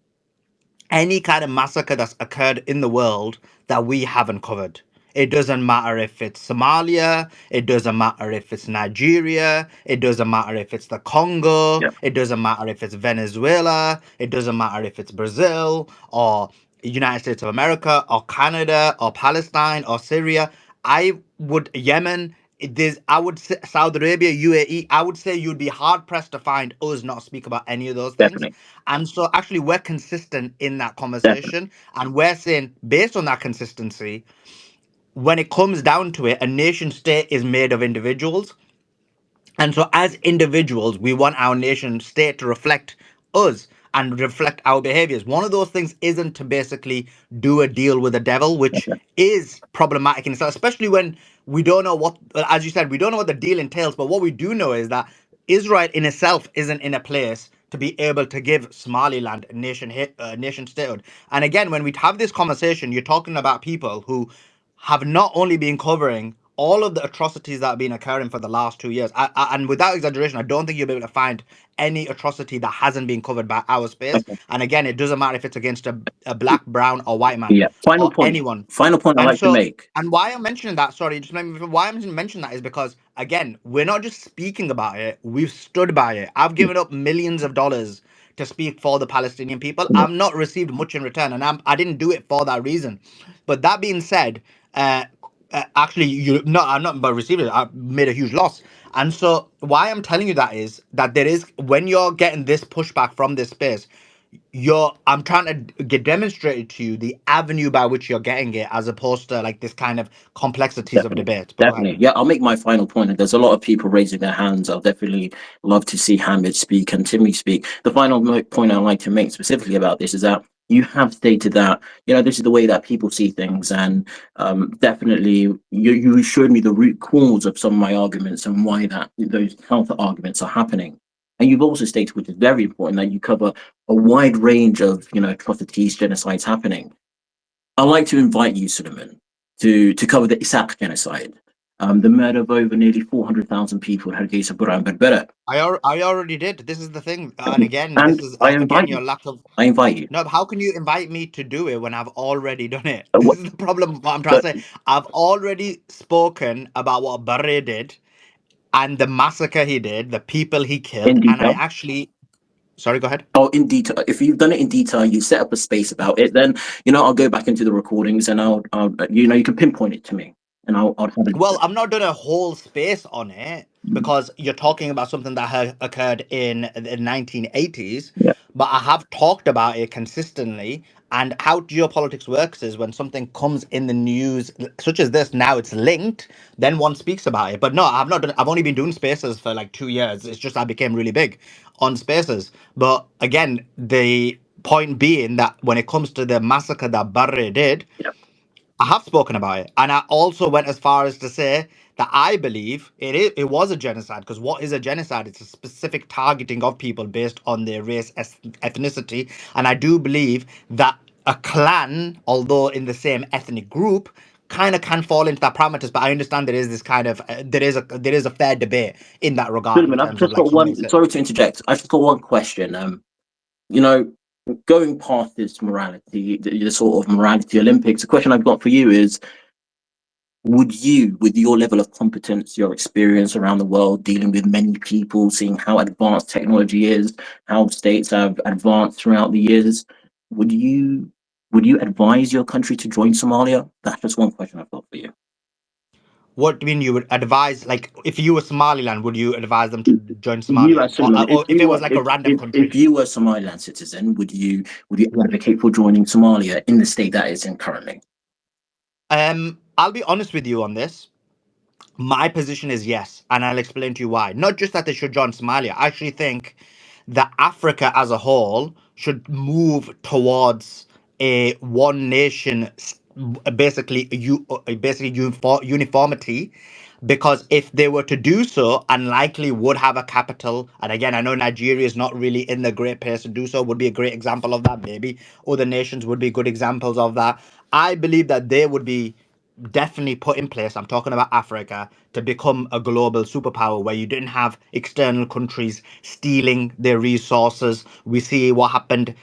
any kind of massacre that's occurred in the world that we haven't covered. It doesn't matter if it's Somalia, it doesn't matter if it's Nigeria, it doesn't matter if it's the Congo, Yeah, it doesn't matter if it's Venezuela, it doesn't matter if it's Brazil or United States of America or Canada or Palestine or Syria. I would Yemen. I would say Saudi Arabia, UAE. I would say you'd be hard pressed to find us not speak about any of those things. Definitely, And so, actually, we're consistent in that definitely. conversation, and we're saying, based on that consistency, when it comes down to it, a nation state is made of individuals. And so, as individuals, we want our nation state to reflect us and reflect our behaviors. One of those things isn't to basically do a deal with the devil, which Okay. is problematic in itself, especially when we don't know what, as you said, we don't know what the deal entails. But what we do know is that Israel in itself isn't in a place to be able to give Somaliland a nation statehood. And again, when we have this conversation, you're talking about people who have not only been covering all of the atrocities that have been occurring for the last 2 years. And without exaggeration, I don't think you'll be able to find any atrocity that hasn't been covered by our space. Okay. And again, it doesn't matter if it's against a black, brown, or white man Yeah. Final or point. anyone. Final point I'd And like to so, make. and why I'm mentioning that, sorry, just let me, why I'm mentioning that is because, again, we're not just speaking about it, we've stood by it. I've Yeah. given up millions of dollars to speak for the Palestinian people. Yeah. I've not received much in return, and I didn't do it for that reason. But that being said, actually, I'm not but received it. I made a huge loss. And so why I'm telling you that is that there is, when you're getting this pushback from this space, I'm trying to get demonstrated to you the avenue by which you're getting it, as opposed to like this kind of complexities of Definitely. debate. But go ahead. Definitely. Yeah, I'll make my final point. And there's a lot of people raising their hands. I'll definitely love to see Hamid speak and Timmy speak. The final point I'd like to make specifically about this is that you have stated that, this is the way that people see things. And definitely you showed me the root cause of some of my arguments and why that those counter arguments are happening. And you've also stated, which is very important, that you cover a wide range of, atrocities, genocides happening. I'd like to invite you, Suleiman, to cover the Isaac genocide, the murder of over nearly 400,000 people in Hargeisa, Bura, and Berbera. I already did. This is the thing. And again, this And is I again invite your you. lack of. I invite you. No, but how can you invite me to do it when I've already done it? This What, is the problem. What I'm trying but to say. I've already spoken about what Barre did and the massacre he did, the people he killed, in and I detail. actually. Sorry, go ahead. Oh, in detail. If you've done it in detail, you set up a space about it, then, I'll go back into the recordings and I'll you can pinpoint it to me and I'll have Well, it. I'm not doing a whole space on it because you're talking about something that occurred in the 1980s, Yeah. but I have talked about it consistently. And how geopolitics works is when something comes in the news, such as this, now it's linked, then one speaks about it. But no, I've not done, I've only been doing spaces for like 2 years. It's just I became really big on spaces. But again, the point being that when it comes to the massacre that Barre did, Yeah. I have spoken about it, and I also went as far as to say that I believe it was a genocide. Because what is a genocide? It's a specific targeting of people based on their race, ethnicity, and I do believe that a clan, although in the same ethnic group, kind of can fall into that parameters. But I understand there is this kind of there is a fair debate in that regard in Suleiman, I've terms of just like got some may one. say. Sorry to interject. I've just got one question. You know, Going past this morality, the sort of morality Olympics, the question I've got for you is, would you, with your level of competence, your experience around the world, dealing with many people, seeing how advanced technology is, how states have advanced throughout the years, would you advise your country to join Somalia? That's just one question I've got for you. What do you mean you would advise, like, if you were Somaliland, would you advise them to join You Somalia? as Suleiman, Or if it was like a random if country? you were a Somaliland citizen, would you Yeah. advocate for joining Somalia in the state that it's in currently? I'll be honest with you on this. My position is yes, and I'll explain to you why. Not just that they should join Somalia. I actually think that Africa as a whole should move towards a one nation, basically uniformity, because if they were to do so, unlikely would have a capital. And again, I know Nigeria is not really in the great place to do so. Would be a great example of that. Maybe other nations would be good examples of that. I believe that they would be definitely put in place. I'm talking about Africa to become a global superpower where you didn't have external countries stealing their resources. We see what happened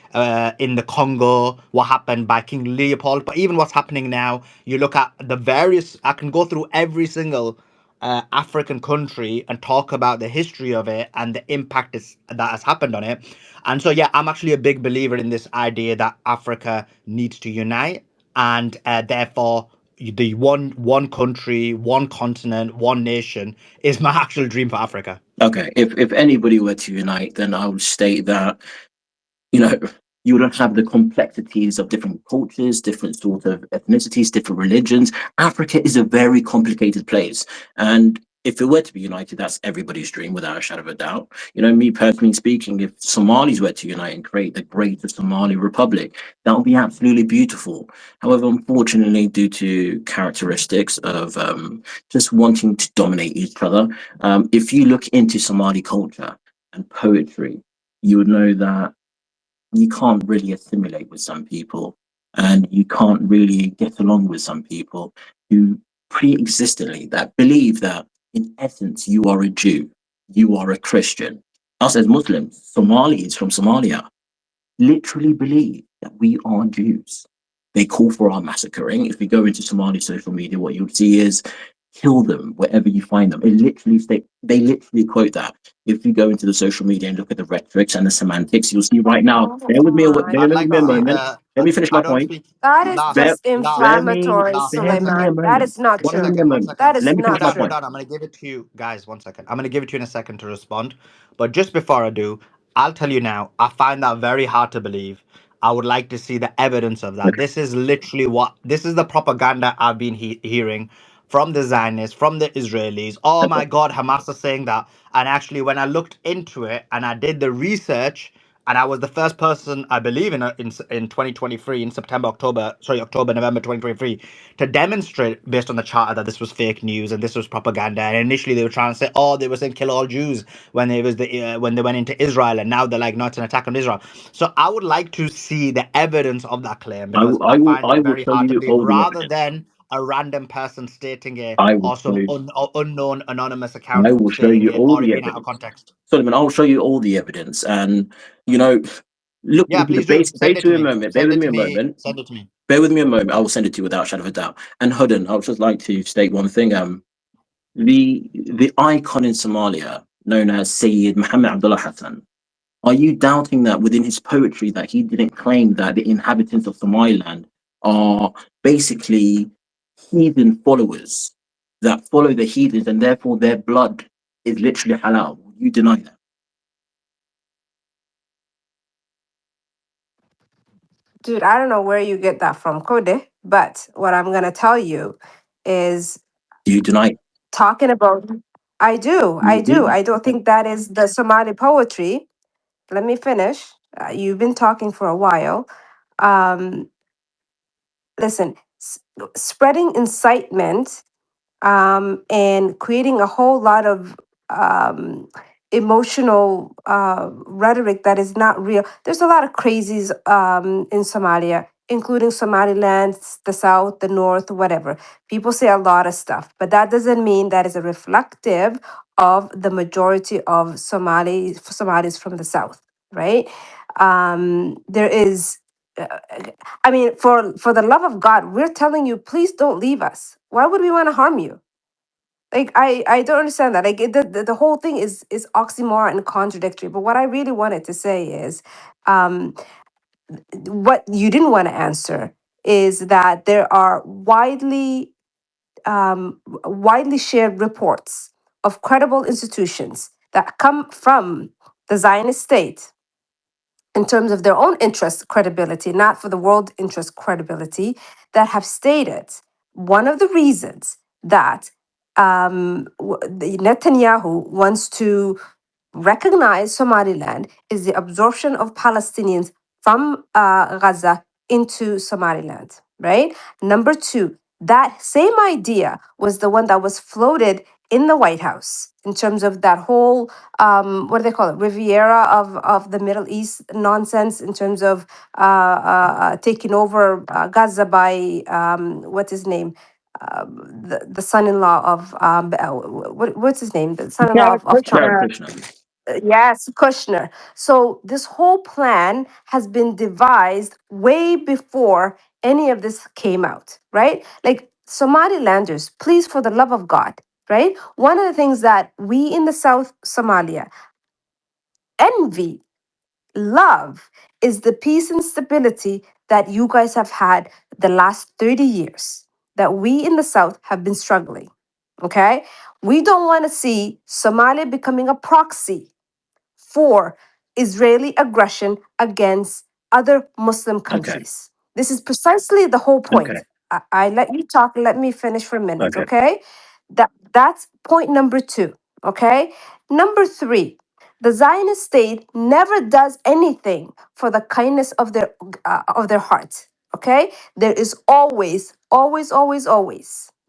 in the Congo, what happened by King Leopold, but even what's happening now. You look at the various, I can go through every single African country and talk about the history of it and the impact that has happened on it. And so, yeah, I'm actually a big believer in this idea that Africa needs to unite, and therefore the one country, one continent, one nation is my actual dream for Africa. Okay, if anybody were to unite, then I would state that, you know, you don't have the complexities of different cultures, different sort of ethnicities, different religions. Africa is a very complicated place. And if it were to be united, that's everybody's dream without a shadow of a doubt. You know, me personally speaking, if Somalis were to unite and create the greater Somali Republic, that would be absolutely beautiful. However, unfortunately, due to characteristics of just wanting to dominate each other, if you look into Somali culture and poetry, you would know that you can't really assimilate with some people, and you can't really get along with some people who pre-existently that believe that in essence you are a Jew, you are a Christian. Us as Muslims, Somalis from Somalia, literally believe that we are Jews. They call for our massacring. If you go into Somali social media, what you'll see is kill them wherever you find them. They literally quote that. If you go into the social media and look at the rhetorics and the semantics, you'll see right now. Oh Bear my I'd with like me to a see God. moment. the. Let me finish I my don't point. speak. That is Last, Bear, just last, inflammatory, last. bear One with me a Suleiman. second. That moment. is not One Bear with true. me a second. One moment. second. That is Let me finish not my Hodan, true. point. Hodan. I'm gonna give it to you guys. 1 second. I'm gonna give it to you in a second to respond. But just before I do, I'll tell you now. I find that very hard to believe. I would like to see the evidence of that. This is literally what. This is the propaganda I've been hearing from the Zionists, from the Israelis. Oh my God, Hamas is saying that. And actually, when I looked into it and I did the research, and I was the first person, I believe, in 2023, in October, November 2023, to demonstrate based on the charter that this was fake news and this was propaganda. And initially, they were trying to say, oh, they were saying kill all Jews when it was when they went into Israel, and now they're like, no, it's an attack on Israel. So I would like to see the evidence of that claim because I find I it will very show hard to you believe, all the rather evidence. than a random person stating it I will or show some unknown anonymous account I will show stating you it all or it the being out of evidence. context. Solomon, I'll show you all the evidence. And, you know, look Yeah, into the please do. base. Send it to Bear with me a me. moment. Bear Send with it me to a me. moment. Send it to me. Bear with me a moment. I will send it to you without a shadow of a doubt. And Hudden, I would just like to state one thing. The icon in Somalia, known as Sayyid Muhammad Abdullah Hassan, are you doubting that within his poetry that he didn't claim that the inhabitants of Somaliland are basically heathen followers that follow the heathens and therefore their blood is literally halal? You deny that. Dude, I don't know where you get that from, Code, but what I'm going to tell you is Do you deny it? talking about. I do. I You do. do. I don't think that is the Somali poetry. Let me finish. You've been talking for a while. Um, listen, spreading incitement and creating a whole lot of emotional rhetoric that is not real. There's a lot of crazies in Somalia, including Somaliland, the south, the north, whatever. People say a lot of stuff, but that doesn't mean that is a reflective of the majority of Somalis from the south, right? There is. I mean, for the love of God, we're telling you, please don't leave us. Why would we want to harm you? Like I don't understand that. Like the whole thing is oxymoron and contradictory. But what I really wanted to say is, um, what you didn't want to answer is that there are widely shared reports of credible institutions that come from the Zionist state in terms of their own interest credibility, not for the world interest credibility, that have stated one of the reasons that the Netanyahu wants to recognize Somaliland is the absorption of Palestinians from Gaza into Somaliland, right? Number two, that same idea was the one that was floated in the White House in terms of that whole what do they call it, Riviera of the Middle East nonsense in terms of taking over Gaza by what's his name, the son-in-law of what's his name, the son-in-law of Trump. Jared Kushner. Yes, Kushner. So this whole plan has been devised way before any of this came out, right? Like Somalilanders, please, for the love of God, right? One of the things that we in the South Somalia envy, love, is the peace and stability that you guys have had the last 30 years. that we in the South have been struggling. Okay? We don't want to see Somalia becoming a proxy for Israeli aggression against other Muslim Okay. countries. This is precisely the whole Okay. point. I let you talk, let me finish for a minute, Okay. okay? That's point number 2, okay? Number 3, the Zionist state never does anything for the kindness of their heart, okay? There is always,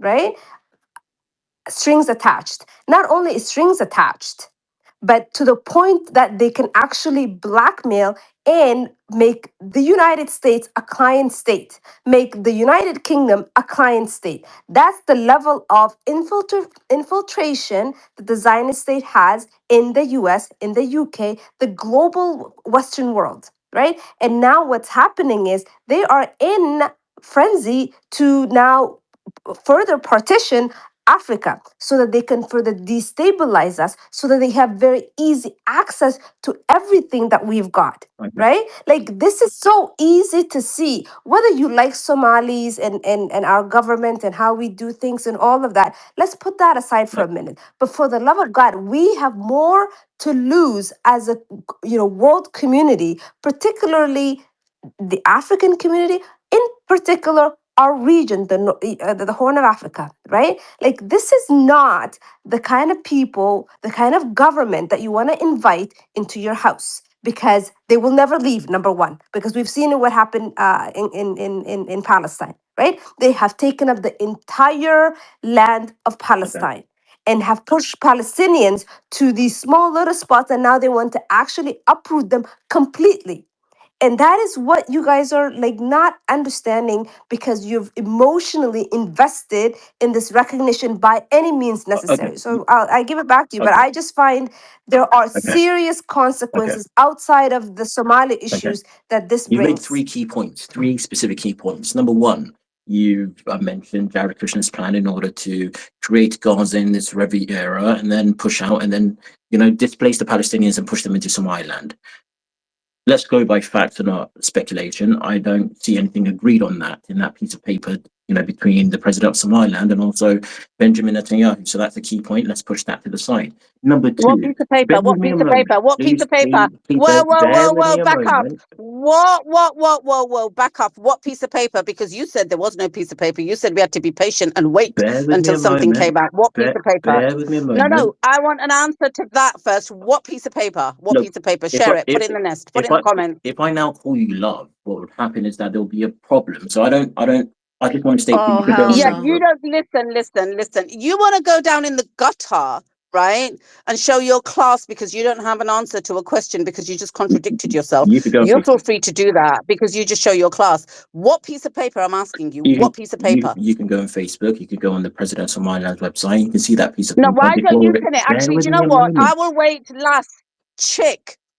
right? Strings attached. Not only is strings attached, but to the point that they can actually blackmail and make the United States a client state, make the United Kingdom a client state. That's the level of infiltration that the Zionist state has in the US, in the UK, the global Western world, right? And now what's happening is they are in frenzy to now further partition Africa so that they can further destabilize us, so that they have very easy access to everything that we've got. Okay. Right? Like this is so easy to see. Whether you like Somalis and our government and how we do things and all of that, let's put that aside for a minute. But for the love of God, we have more to lose as a world community, particularly the African community, in particular our region, the Horn of Africa, right? Like this is not the kind of people, the kind of government that you want to invite into your house, because they will never leave. Number one, because we've seen what happened in Palestine, right? They have taken up the entire land of Okay. Palestine and have pushed Palestinians to these small little spots, and now they want to actually uproot them completely. And that is what you guys are like not understanding, because you've emotionally invested in this recognition by any means Okay. necessary. So I give it back to you, but Okay. I just find there are Okay. serious Okay. consequences outside of the Somali Okay. issues that this You've made brings. 3 key points, 3 specific key points. Number 1, you've mentioned Jared Kushner's plan in order to create Gaza in this Revi era and then push out and then, displace the Palestinians and push them into Somaliland. Let's go by fact and not speculation. I don't see anything agreed on that in that piece of paper, between the president of Somaliland and also Benjamin Netanyahu. So that's a key point. Let's push that to the side. Number What 2, piece of paper? bear with What me piece a of moment. paper? What piece Please, of paper? please Whoa, whoa, bear whoa, with whoa, me a back up. moment. Whoa, back up. What piece of paper? Because you said there was no piece of paper. You said we had to be patient and wait Bear with me until a something moment. came out. What piece of paper? Bear with me a No, moment. I want an answer to that first. What piece of paper? What Look, piece of paper? if Share I it. Put if it in the nest. Put it if in the I comments. if I now call you love, what would happen is that there'll be a problem. So I just want to state for Oh, you to go hell on Yeah, no. you Facebook. don't listen. You want to go down in the gutter, right? And show your class because you don't have an answer to a question because you just contradicted yourself. You could go on You feel Facebook. free to do that because you just show your class. What piece of paper? I'm asking you. You What can piece of paper? you can go on Facebook. You could go on the President of Somaliland's website. You can see that piece of No, paper. I why don't you deplored it. pin it? Bear Actually, do with you know me a what? I moment. will wait.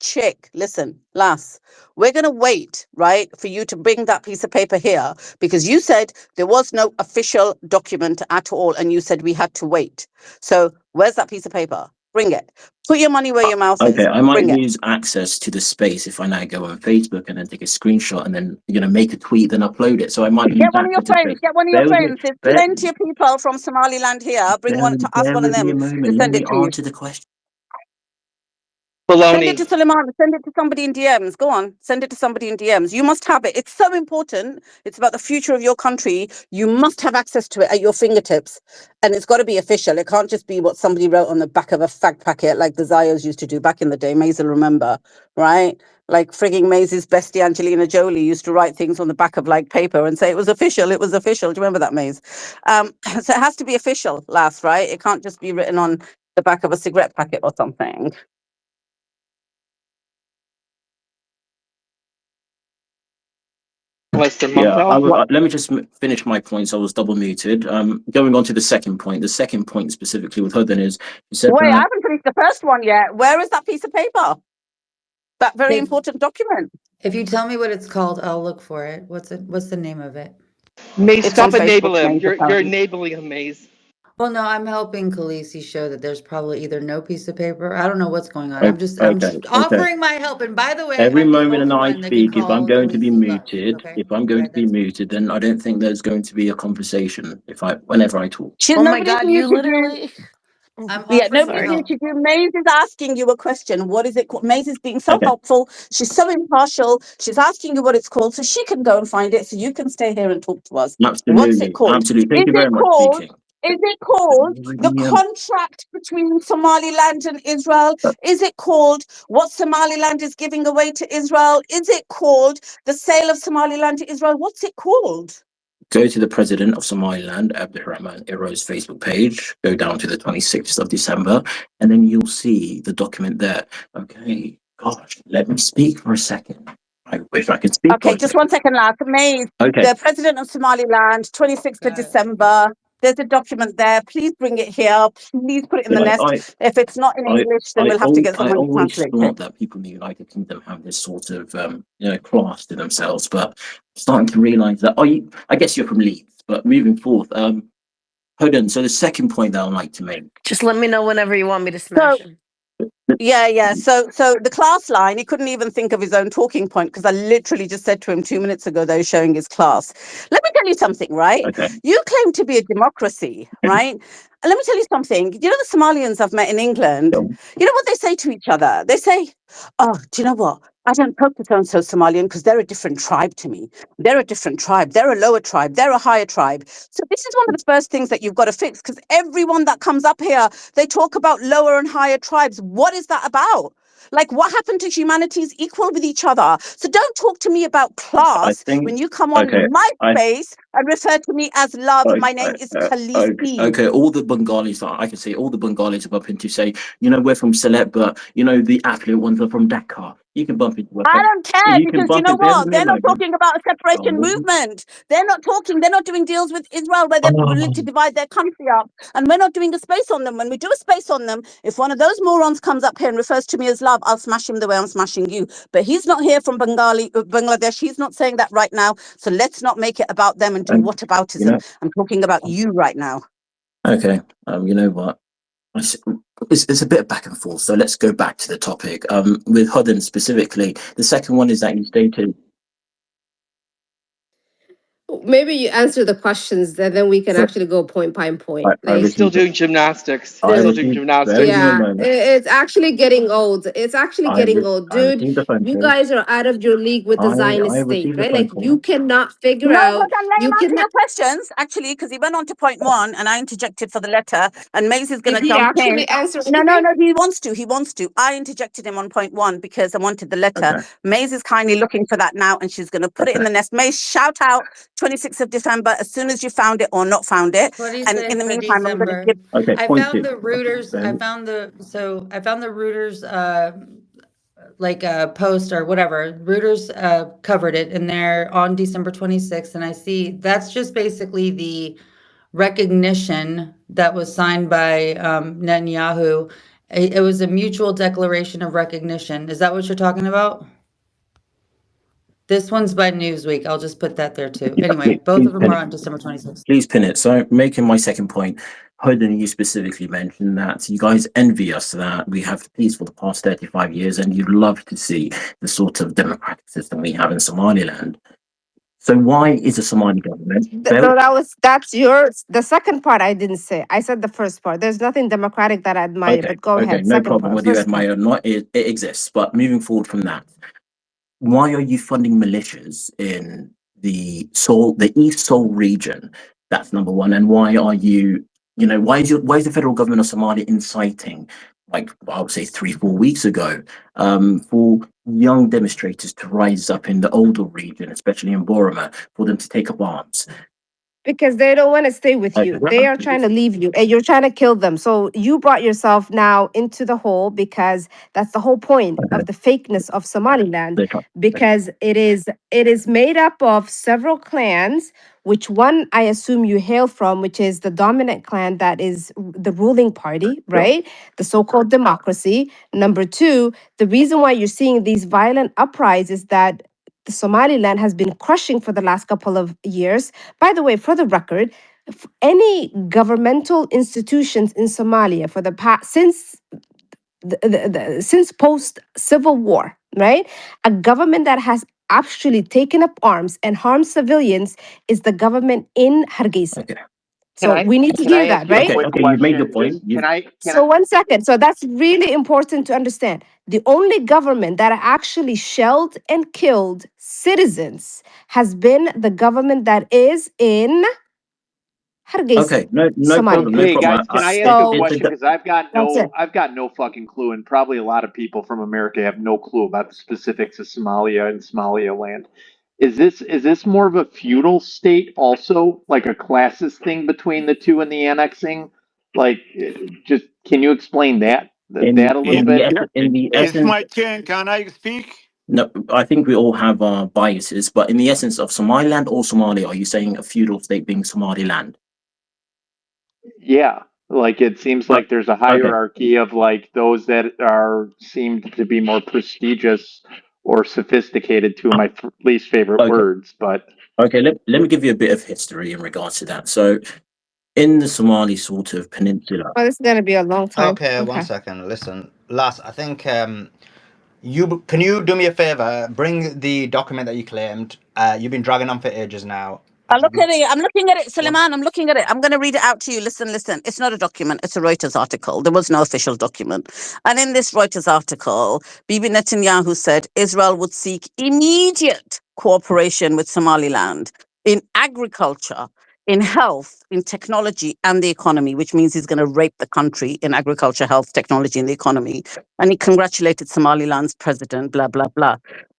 Chick, listen, Lass, we're going to wait, right, for you to bring that piece of paper here because you said there was no official document at all and you said we had to wait. So where's that piece of paper? Bring it. Put your money where your mouth Okay, is. I might Bring it. lose access to the space if I now go on Facebook and then take a screenshot and then make a tweet, then upload it. So I might lose Get one of your access to friends. space. Get one of your Bear with me. friends. There's Bear, plenty of people from Somaliland here. Bring one to ask bear one of with me them a to moment. Let send me it to you. answer the question. Send it Baloney. to Suleiman. Send it to somebody in DMs. Go on. Send it to somebody in DMs. You must have it. It's so important. It's about the future of your country. You must have access to it at your fingertips. And it's got to be official. It can't just be what somebody wrote on the back of a fag packet like the Zayos used to do back in the day. Maze will remember, right? Like frigging Maze's bestie Angelina Jolie used to write things on the back of like paper and say it was official. It was official. Do you remember that, Maze? So it has to be official, Lass, right? It can't just be written on the back of a cigarette packet or something. Mr. Yeah, Montel. let me just finish my points. I was double muted. Going on to the second point. The second point specifically with Hudden is you said Wait, I that. haven't finished the first one yet. Where is that piece of paper? That very important document. If you tell me what it's called, I'll look for it. What's the name of it? Maze, It's on stop Facebook, enabling him. Maze, You're apparently. enabling him, Maze. Well, no, I'm helping Khaleesi show that there's probably either no piece of paper. I don't know what's going on. I'm Okay, just okay. offering my help. And by the way, Every I'm the moment and only I one that can speak, if I'm call going to be Khaleesi love. muted, Okay. if I'm going Okay, to be that's muted, then I don't think there's going to be a conversation whenever I talk. She, Oh my nobody's God, you muted you. literally. I'm Yeah, offering my nobody's Sorry. help. muted you. Maze is asking you a question. What is it called? Maze is being so Okay, helpful. She's so impartial. She's asking you what it's called so she can go and find it so you can stay here and talk to us. What's it absolutely, called? absolutely. Is Thank you it very much, called? speaking. Is it called the contract between Somaliland and Israel? Is it called what Somaliland is giving away to Israel? Is it called the sale of Somaliland to Israel? What's it called? Go to the president of Somaliland, Abdurrahman Iro's Facebook page, go down to the 26th of December, and then you'll see the document there. Okay, gosh, let me speak for a second. I wish I could speak for Okay, a just second. 1 second, last. Maze, Okay, the president of Somaliland, 26th of Got it. December. There's a document there. Please bring it here. Please put it in the yeah, nest. If it's not in English, then we'll have to get I someone to always translate it. thought that people in the United Kingdom have this sort of, class to themselves, but I'm starting to realise that, I guess you're from Leeds, but moving forth, hold on. So the second point that I'd like to make. Just let me know whenever you want me to So smash him. yeah. So the class line, he couldn't even think of his own talking point because I literally just said to him 2 minutes ago that he's showing his class. Let me tell you something, right? Okay. You claim to be a democracy, right? And let me tell you something. You know the Somalians I've met in England. You know what they say to each other? They say, "Oh, do you know what? I don't talk to so and so Somalian because they're a different tribe to me. They're a different tribe. They're a lower tribe. They're a higher tribe." So this is one of the first things that you've got to fix because everyone that comes up here, they talk about lower and higher tribes. What is that about? Like, what happened to humanity's equal with each other? So don't talk to me about I class think when you come okay. on my I space and refer to me as love. Okay, My name is Khaleesi. okay, all the Bengalis that I can see, all the Bengalis are bumping to say, we're from Sylhet, but the affluent ones are from Dakar. You can bump into us. I don't care You can because you bump know it there. what? They're not talking about a separation movement. They're not talking, they're not doing deals with Israel where they're willing to divide their country up. And we're not doing a space on them. When we do a space on them, if one of those morons comes up here and refers to me as love, I'll smash him the way I'm smashing you. But he's not here from Bangladesh. He's not saying that right now. So let's not make it about them and do And whataboutism. I'm talking about you right now. okay, you know what? It's a bit of back and forth, so let's go back to the topic. With Hudden specifically, the second one is that you stated. Maybe you answer the questions, then we can So actually go point by point. I Like, Still received. doing gymnastics. I Still there's doing received. Bear with me a gymnastics. yeah, moment. it's actually getting old. It's actually getting old, I dude. received a phone You call. guys are out of your league with the I Zionist state, received a right? phone Like, call. you cannot figure No, but out. I'm letting You him answer cannot. your questions, actually, because he went on to point one and I interjected for the letter, and Maisie's going Did to he jump in. actually answer No, no, anything? no, he wants to. He wants to. I interjected him on point one because I wanted the letter. Okay. Maisie's kindly looking for that now, and she's going to put it in the nest. Maise, shout out 26th of December as soon as you found it or not found it. And in the 26th of meantime, I'm going to December. give. Okay. I Point found two. the rooters. Bear with- I found the rooters like a post or whatever. Reuters covered it and they're on December 26th. And I see that's just basically the recognition that was signed by Netanyahu. It was a mutual declaration of recognition. Is that what you're talking about? This one's by Newsweek. I'll just put that there too. Yeah, Anyway, both please of them pin are it. on December 26th. Please pin it. So making my second point, Hoden, you specifically mentioned that you guys envy us that we have peace for the past 35 years and you'd love to see the sort of democratic system we have in Somaliland. So why is the Somali government No, that's yours. The second part I didn't say. I said the first part. There's nothing democratic that I admire, Okay, but go okay, ahead. no Second problem. part, Whether you first part. admire it or not, it exists. But moving forward from that, why are you funding militias in the East Seoul region? That's number one. And why are you, why is the federal government of Somalia inciting, like I would say 3-4 weeks ago, for young demonstrators to rise up in the older region, especially in Boroma, for them to take up arms? Because they don't want to stay with Okay. you. They are trying to leave you and you're trying to kill them. So you brought yourself now into the hole because that's the whole point Okay. of the fakeness of Somaliland. They can't- Because it is made up of several clans, which one I assume you hail from, which is the dominant clan that is the ruling party, right? The so-called democracy. Number two, the reason why you're seeing these violent uprisings is that the Somaliland has been crushing for the last couple of years. By the way, for the record, any governmental institutions in Somalia for the past since post civil war, right? A government that has actually taken up arms and harmed civilians is the government in Hargeisa. Okay. So we need to hear that, Ask you a right? Okay. quick Okay. You've made your question? point. Just You've So 1 second. So that's really important to understand. The only government that actually shelled and killed citizens has been the government that is in Hargeisa, okay. No Somalia. problem. No Hey problem. guys, can I ask a So question? Because that's it. I've got no fucking clue, and probably a lot of people from America have no clue about the specifics of Somalia and Somaliland. Is this more of a feudal state also, like a classist thing between the two and the annexing? Like, just can you explain that a little in bit? the It's essence. my turn. Can I speak? No, I think we all have our biases, but in the essence of Somaliland or Somalia, are you saying a feudal state being Somaliland? Yeah, like it seems Right. like there's a Okay. hierarchy of like those that are seem to be more prestigious or sophisticated, two of my least favorite Okay. words, but Okay. Let me give you a bit of history in regards to that. So, in the Somali sort of peninsula. Well, this is gonna be a long time. Okay, one Okay. second. Listen, Lass, I think can you do me a favor? Bring the document that you claimed. You've been dragging on for ages now. I'm looking at it. I'm looking at it, One- Suleiman. I'm looking at it. I'm going to read it out to you. Listen, listen. It's not a document. It's a Reuters article. There was no official document. And in this Reuters article, Bibi Netanyahu said Israel would seek immediate cooperation with Somaliland in agriculture, in health, in technology, and the economy, which means he's going to rape the country in agriculture, health, technology, and the economy. And he congratulated Somaliland's president, blah, blah, blah.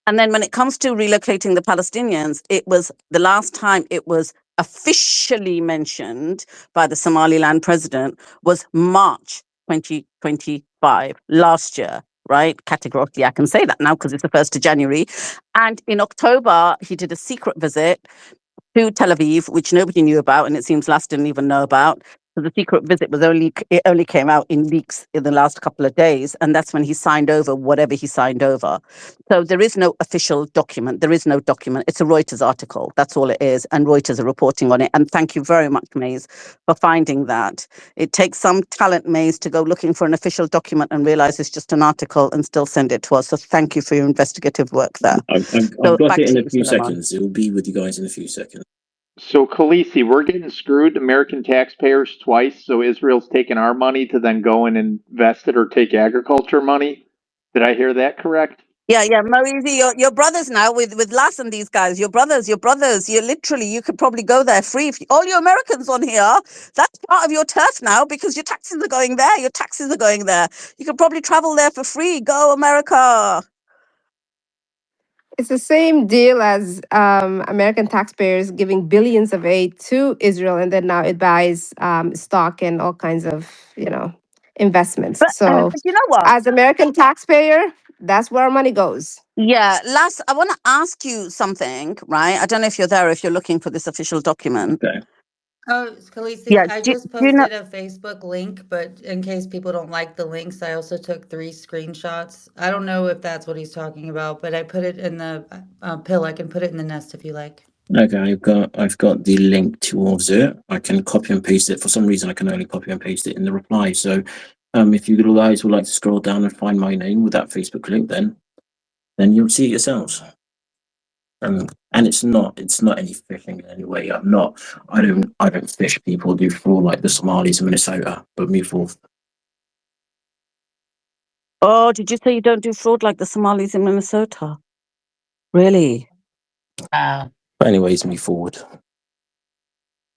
And then when it comes to relocating the Palestinians, it was the last time it was officially mentioned by the Somaliland president was March 2025, last year, right? Categorically, I can say that now because it's the 1st of January. And in October, he did a secret visit to Tel Aviv, which nobody knew about, and it seems Lass didn't even know about. So the secret visit it only came out in leaks in the last couple of days, and that's when he signed over whatever he signed over. So there is no official document. There is no document. It's a Reuters article. That's all it is, and Reuters are reporting on it. And thank you very much, Maze, for finding that. It takes some talent, Maze, to go looking for an official document and realize it's just an article and still send it to us. So thank you for your investigative work there. I've got Back it to in you, a few Suleiman. seconds. It will be with you guys in a few seconds. so Khaleesi, we're getting screwed, American taxpayers twice. So Israel's taking our money to then go and invest it or take agriculture money. Did I hear that correct? Yeah, Moeezy, your brothers now with Lass and these guys. Your brothers. You literally, you could probably go there free. All you Americans on here, that's part of your turf now because your taxes are going there. Your taxes are going there. You could probably travel there for free. Go America. It's the same deal as American taxpayers giving billions of aid to Israel, and then now it buys stock and all kinds of, investments. So, But you know what? as American taxpayer, that's where our money goes. Yeah, Lass, I want to ask you something, right? I don't know if you're there, if you're looking for this official document. Okay. Oh, Khaleesi, Yeah, I do just you know? posted a Facebook link, but in case people don't like the links, I also took 3 screenshots. I don't know if that's what he's talking about, but I put it in the pill. I can put it in the nest if you like. Okay, I've got the link towards it. I can copy and paste it. For some reason, I can only copy and paste it in the reply. So, if you guys would like to scroll down and find my name with that Facebook link, then you'll see it yourselves. And it's not any fishing in any way. I don't fish people do fraud like the Somalis in Minnesota, but move forth. Oh, did you say you don't do fraud like the Somalis in Minnesota? Really? Wow. But anyways, move forward.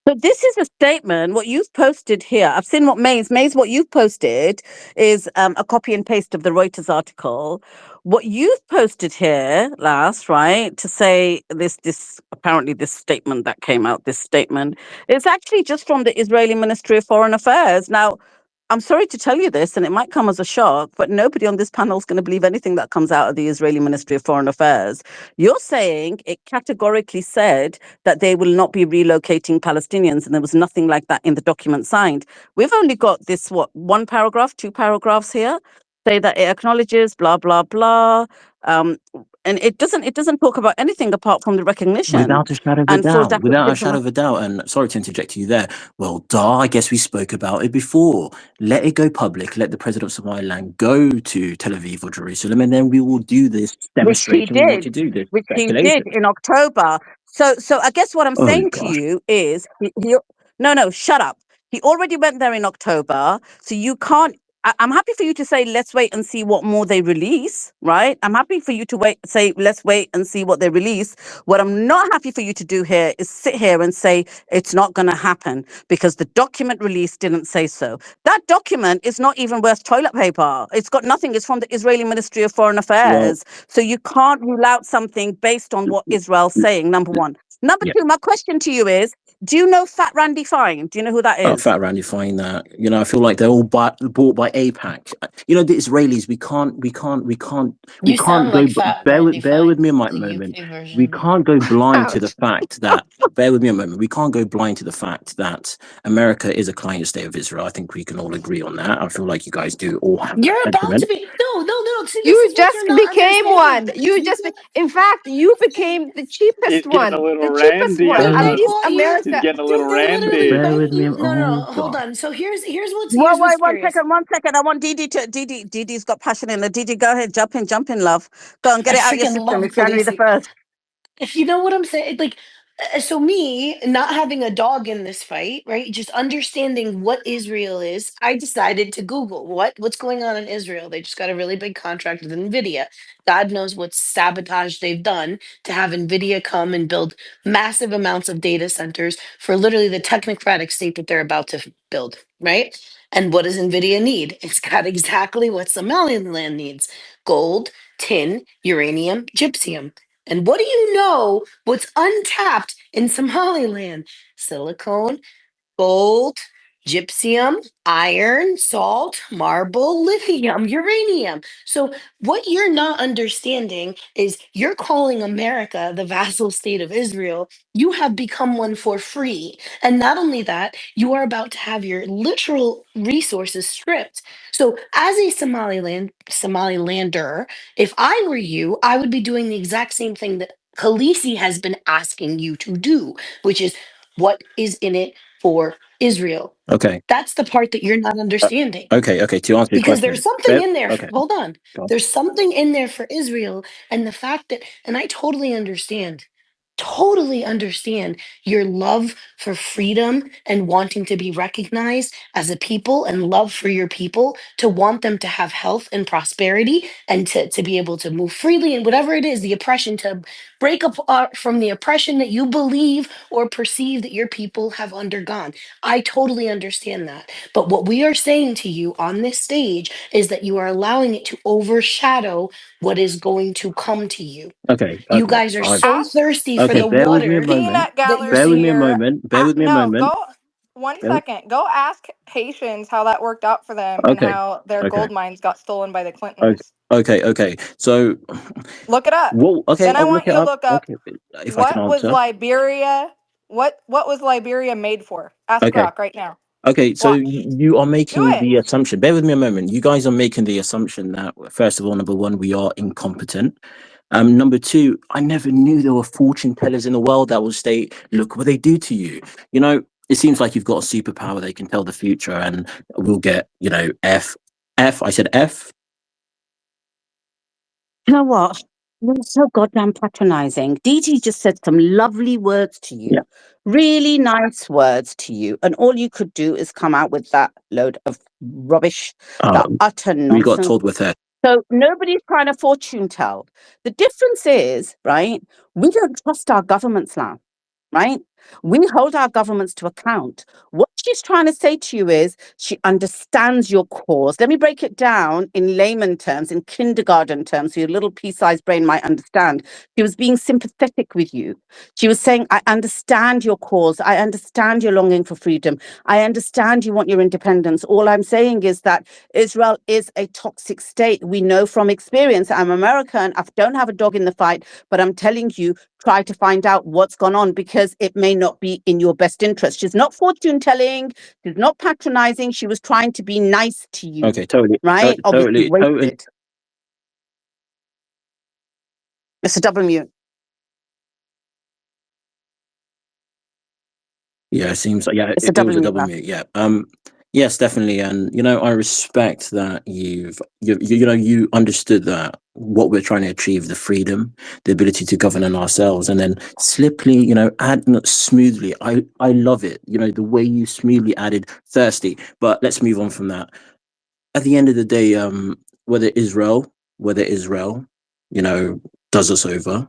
So this is a statement. What you've posted here, I've seen what Maze, what you've posted is a copy and paste of the Reuters article. What you've posted here, Lass, right, to say this apparently this statement that came out, this statement, is actually just from the Israeli Ministry of Foreign Affairs. Now, I'm sorry to tell you this, and it might come as a shock, but nobody on this panel is going to believe anything that comes out of the Israeli Ministry of Foreign Affairs. You're saying it categorically said that they will not be relocating Palestinians, and there was nothing like that in the document signed. We've only got this, one paragraph, 2 paragraphs here, say that it acknowledges, blah, blah, blah. and it doesn't talk about anything apart from the recognition Without a shadow of a and doubt. Without a philanthropic. shadow of a doubt. And sorry to interject you there. Well, I guess we spoke about it before. Let it go public. Let the president of Somaliland go to Tel Aviv or Jerusalem, and then we will do this Which he demonstration we want to did, do, this which he did speculation. in October. So I guess what I'm Oh, saying to gosh. you is, no, shut up. He already went there in October, so you can't. I'm happy for you to say, let's wait and see what more they release, right? I'm happy for you to say, let's wait and see what they release. What I'm not happy for you to do here is sit here and say it's not going to happen because the document release didn't say so. That document is not even worth toilet paper. It's got nothing. It's from the Israeli Ministry of Foreign Affairs. Well, So you can't rule out something based on what Israel's saying, number one. Number yeah. two, my question to you is, do you know Fat Randy Fine? Do you know who that Oh, is? Fat Randy, find that. I feel like they're all bought by APAC. The Israelis. We You sound go. like Fat Bear Randy with, bear with Fine, me a the moment. UK We version. can't go blind to the Ouch. fact that. Bear with me a moment. We can't go blind to the fact that America is a client state of Israel. I think we can all agree on that. I feel like you guys do all have that You're about to sentiment. be no. See, this You is what just you're not became understanding. one. In fact, you became the cheapest He's getting a one. little The cheapest randy one. They on At they us. least bought you. He's America. getting a Dude, little they literally randy. Bear bought with me. you. No. Oh Hold God. on. So here's Well, what's one curious. second. I want Didi's got passion in her. Didi, go ahead, jump in, love. Go on, I get it out your freaking system. love It's January the Khaleesi. 1st. If you know what I'm saying, like, so me not having a dog in this fight, right? Just understanding what Israel is, I decided to Google what's going on in Israel. They just got a really big contract with Nvidia. God knows what sabotage they've done to have Nvidia come and build massive amounts of data centers for literally the technocratic state that they're about to build, right? And what does Nvidia need? It's got exactly what Somaliland needs: gold, tin, uranium, gypsum. And what do you know what's untapped in Somaliland? Silicone, gold, gypsum, iron, salt, marble, lithium, uranium. So, what you're not understanding is you're calling America the vassal state of Israel. You have become one for free. And not only that, you are about to have your literal resources stripped. So, as a Somalilander, if I were you, I would be doing the exact same thing that Khaleesi has been asking you to do, which is what is in it for Israel. Okay. That's the part that you're not understanding Okay. To answer your because there's question. something in there. Okay. Hold on. Go on. There's something in there for Israel. And the fact that, and I totally understand your love for freedom and wanting to be recognized as a people and love for your people, to want them to have health and prosperity and to be able to move freely and whatever it is, the oppression, to break up from the oppression that you believe or perceive that your people have undergone. I totally understand that. But what we are saying to you on this stage is that you are allowing it to overshadow what is going to come to you. Okay. You guys are so Ask thirsty for Okay. the Bear with me a water moment. peanut that you're Bear with gallery me a saying, here. moment. Bear with me a No, moment. go one Bear- second. Go ask Haitians how that worked out for them and Okay. how their Okay. gold mines got stolen by the Okay. Clintons. Okay. So, Look it up. well, okay, Then I I'll look want it you to up. look up Okay, if I can what was answer. Liberia what was Liberia made for? Ask Okay. Grok right now. Okay, so Watch. you are Do making it. the assumption. Bear with me a moment. You guys are making the assumption that, first of all, number one, we are incompetent. Number two, I never knew there were fortune tellers in the world that will state, "Look what they do to you." It seems like you've got a superpower. They can tell the future, and we'll get, F. I said F. You know what? You're so goddamn patronizing. Didi just said some lovely words to Yeah. you, really nice words to you, and all you could do is come out with that load of rubbish, that utter We got nonsense. told with her. So nobody's trying to fortune tell. The difference is, right, we don't trust our governments now, right? We hold our governments to account. What she's trying to say to you is she understands your cause. Let me break it down in layman terms, in kindergarten terms, so your little pea-sized brain might understand. She was being sympathetic with you. She was saying, I understand your cause. I understand your longing for freedom. I understand you want your independence. All I'm saying is that Israel is a toxic state. We know from experience. I'm American. I don't have a dog in the fight, but I'm telling you, try to find out what's gone on because it may not be in your best interest. She's not fortune telling. She's not patronizing. She was trying to be nice to you. Okay, totally, right? Obviously totally. wasted. It's a double mute. Yeah, it seems like It's a it double was a mute double now. mute. Yeah. Yes, definitely. And I respect that you understood that what we're trying to achieve, the freedom, the ability to govern on ourselves, and then sliply, add smoothly. I love it. The way you smoothly added thirsty. But let's move on from that. At the end of the day, whether Israel, you know, does us over,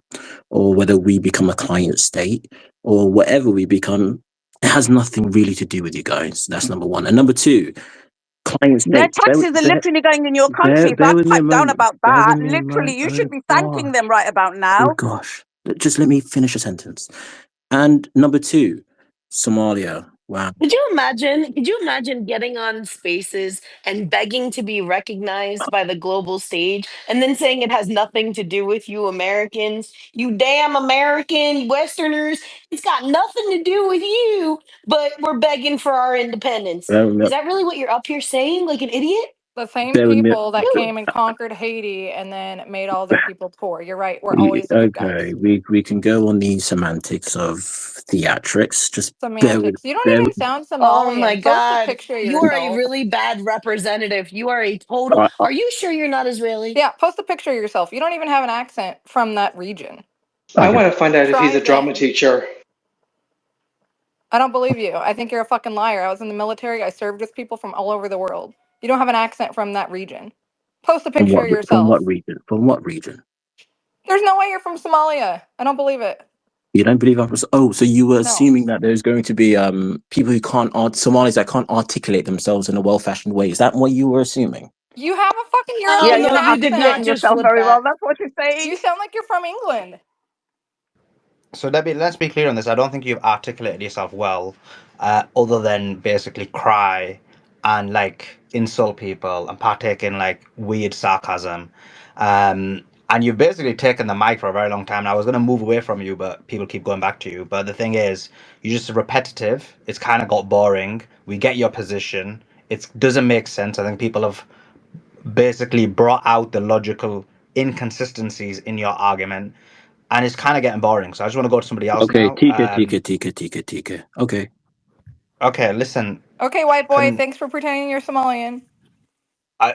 or whether we become a client state, or whatever we become, it has nothing really to do with you guys. That's number one. And number two, client Their state. taxes are literally going in your country, so Bear I with me a pipe down moment. about Bear that. with me a Literally, moment. you Oh should be thanking gosh. them right about Oh now. gosh. Just let me finish a sentence. And number two, Somalia. Wow. Could you imagine getting on spaces and begging to be recognized by the global stage and then saying it has nothing to do with you Americans, you damn American Westerners, it's got nothing to do with you, but we're begging for our independence. Bear with me. Is that really what you're up here saying, like an idiot? The same Bear with me. people that Really? came and conquered Haiti and then made all their people poor. You're right. We're Y- always the good Okay, guys. we can go on the semantics of theatrics. Just Semantics. You don't bear even with. sound Oh my Somalian. Post a God. picture of You are a yourself. really bad representative. You are a total. I, I, Are you sure you're not Israeli? Yeah, post a picture of yourself. You don't even have an accent from that region. I I can. want to find out if Try he's a drama again. teacher. I don't believe you. I think you're a fucking liar. I was in the military. I served with people from all over the world. You don't have an accent from that region. Post a picture of From what yourself. region? From what region? There's no way you're from Somalia. I don't believe it. You don't believe I'm? Oh, so you were No. assuming that there's going to be people who can't Somalis that can't articulate themselves in a well-fashioned way. Is that what you were assuming? You have a fucking Oh Yeah, European you're no, not you did not articulating accent. just yourself flip very well. that. That's what you're You saying. sound like you're from England. So let's be clear on this. I don't think you've articulated yourself well, other than basically cry and like insult people and partake in like weird sarcasm. And you've basically taken the mic for a very long time. And I was going to move away from you, but people keep going back to you. But the thing is, you're just repetitive. It's kind of got boring. We get your position. It doesn't make sense. I think people have basically brought out the logical inconsistencies in your argument, and it's kind of getting boring. So I just want to go to somebody else Okay, now. tika. Okay. Okay, listen, Okay, white boy, can thanks for pretending you're Somalian.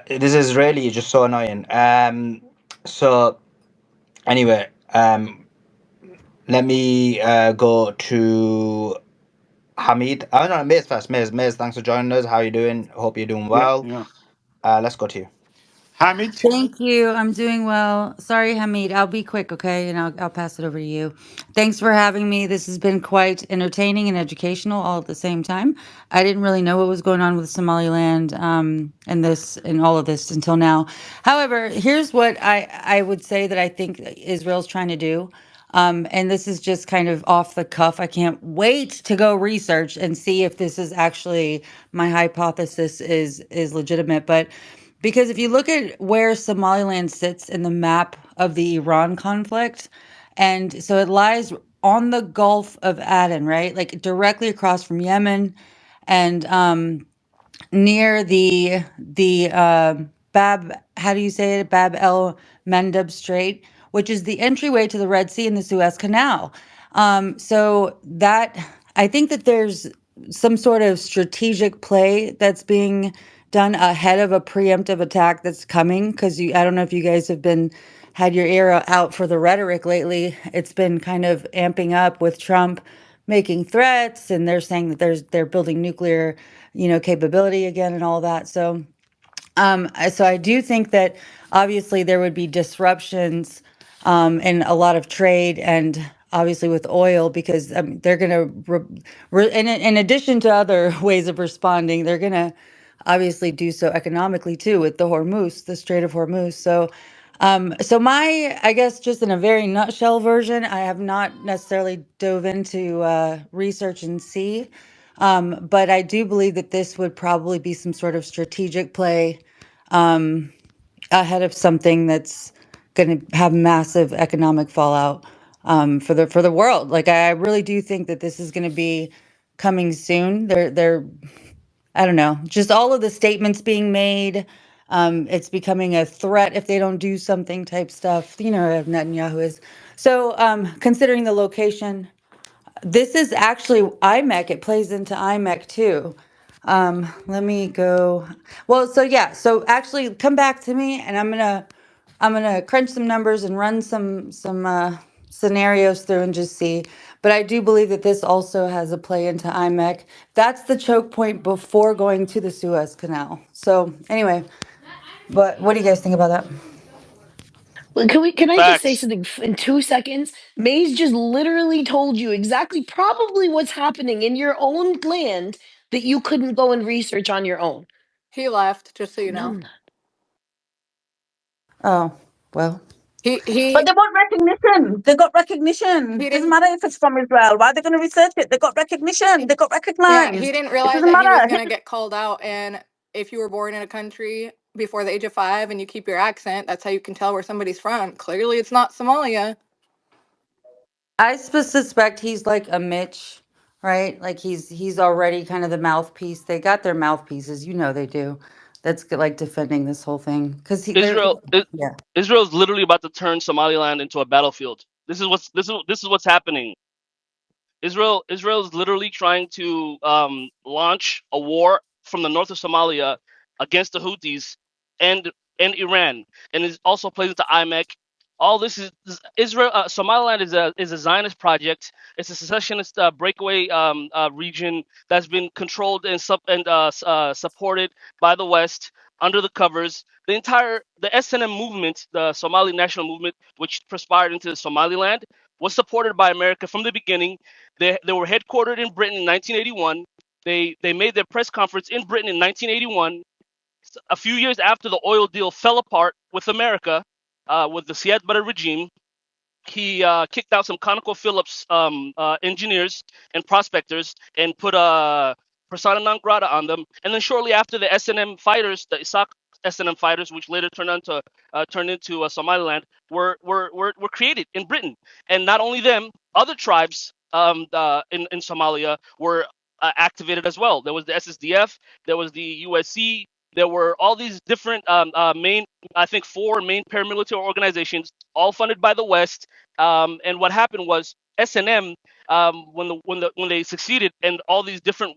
this is really just so annoying. So anyway, let me go to Hamid. Oh no, Maze first. Maze, thanks for joining us. How you doing? Hope you're doing Yeah, well. yeah. Let's go to you. Hamid? Thank you. I'm doing well. Sorry, Hamid. I'll be quick, okay? And I'll pass it over to you. Thanks for having me. This has been quite entertaining and educational all at the same time. I didn't really know what was going on with Somaliland and all of this until now. However, here's what I would say that I think Israel's trying to do. And this is just kind of off the cuff. I can't wait to go research and see if this is actually my hypothesis is legitimate. But because if you look at where Somaliland sits in the map of the Iran conflict, and so it lies on the Gulf of Aden, right? Like directly across from Yemen and near the Bab, how do you say it? Bab el Mandeb Strait, which is the entryway to the Red Sea and the Suez Canal. So that I think that there's some sort of strategic play that's being done ahead of a preemptive attack that's coming. Because I don't know if you guys have been had your ear out for the rhetoric lately. It's been kind of amping up with Trump making threats, and they're saying that they're building nuclear, capability again and all that. So I do think that obviously there would be disruptions in a lot of trade and obviously with oil because they're going to, in addition to other ways of responding, they're going to obviously do so economically too with the Strait of Hormuz. So my, I guess, just in a very nutshell version, I have not necessarily dove into research and see, but I do believe that this would probably be some sort of strategic play ahead of something that's going to have massive economic fallout for the world. Like I really do think that this is going to be coming soon. They're I don't know, just all of the statements being made. It's becoming a threat if they don't do something type stuff. You know, Netanyahu is. So, considering the location, this is actually IMEC. It plays into IMEC too. Let me go. Well, so yeah. So actually, come back to me, and I'm gonna crunch some numbers and run some scenarios through and just see. But I do believe that this also has a play into IMEC. That's the choke point before going to the Suez Canal. So anyway, but what do you guys think about that? Well, can I just say Facts. something in 2 seconds? Maze just literally told you exactly probably what's happening in your own land that you couldn't go and research on your own. He left, just so you know. None. Oh, well. He But he they want recognition. They got recognition. he Doesn't didn't matter if it's from Israel. Why are they going to research it? They got recognition. They got yeah, he recognized. didn't It realize doesn't that he was matter. gonna get called out. And if you were born in a country before the age of 5 and you keep your accent, that's how you can tell where somebody's from. Clearly it's not Somalia. I suspect he's like a Mitch, right? Like he's already kind of the mouthpiece. They got their mouthpieces, you know they do. That's like defending this whole thing because they're Israel I- yeah. Israel's literally about to turn Somaliland into a battlefield. This is what's happening. Israel is literally trying to launch a war from the north of Somalia against the Houthis and Iran, and it also plays into IMEC. All this Israel. Somaliland is a Zionist project. It's a secessionist breakaway region that's been controlled and supported by the West under the covers. The SNM movement, the Somali National Movement, which transpired into Somaliland, was supported by America from the beginning. They were headquartered in Britain in 1981. They made their press conference in Britain in 1981. A few years after the oil deal fell apart with America, with the Siad Barre regime, he kicked out some ConocoPhillips engineers and prospectors and put persona non grata on them. And then shortly after, the SNM fighters, the Isaac SNM fighters, which later turned into Somaliland, were created in Britain. And not only them, other tribes in Somalia were activated as well. There was the SSDF, there was the USC, there were all these different I think 4 main paramilitary organizations, all funded by the West. And what happened was SNM, when they succeeded, and all these different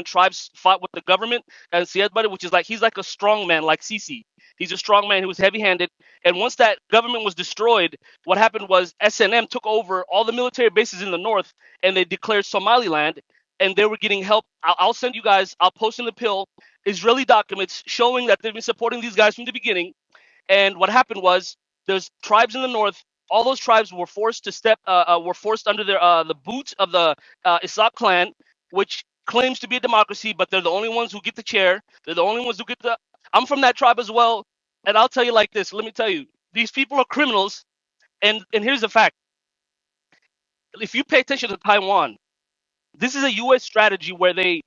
tribes fought with the government, and Siad Barre, which is like he's like a strong man, like Sisi. He's a strong man who was heavy-handed. And once that government was destroyed, what happened was SNM took over all the military bases in the north, and they declared Somaliland. And they were getting help. I'll send you guys. I'll post in the pill Israeli documents showing that they've been supporting these guys from the beginning. And what happened was there's tribes in the north. All those tribes were forced to were forced under the boot of the Isaac clan, which claims to be a democracy, but they're the only ones who get the chair. They're the only ones who get the. I'm from that tribe as well, and I'll tell you like this. Let me tell you, these people are criminals, and here's the fact: if you pay attention to Taiwan, this is a U.S. strategy where they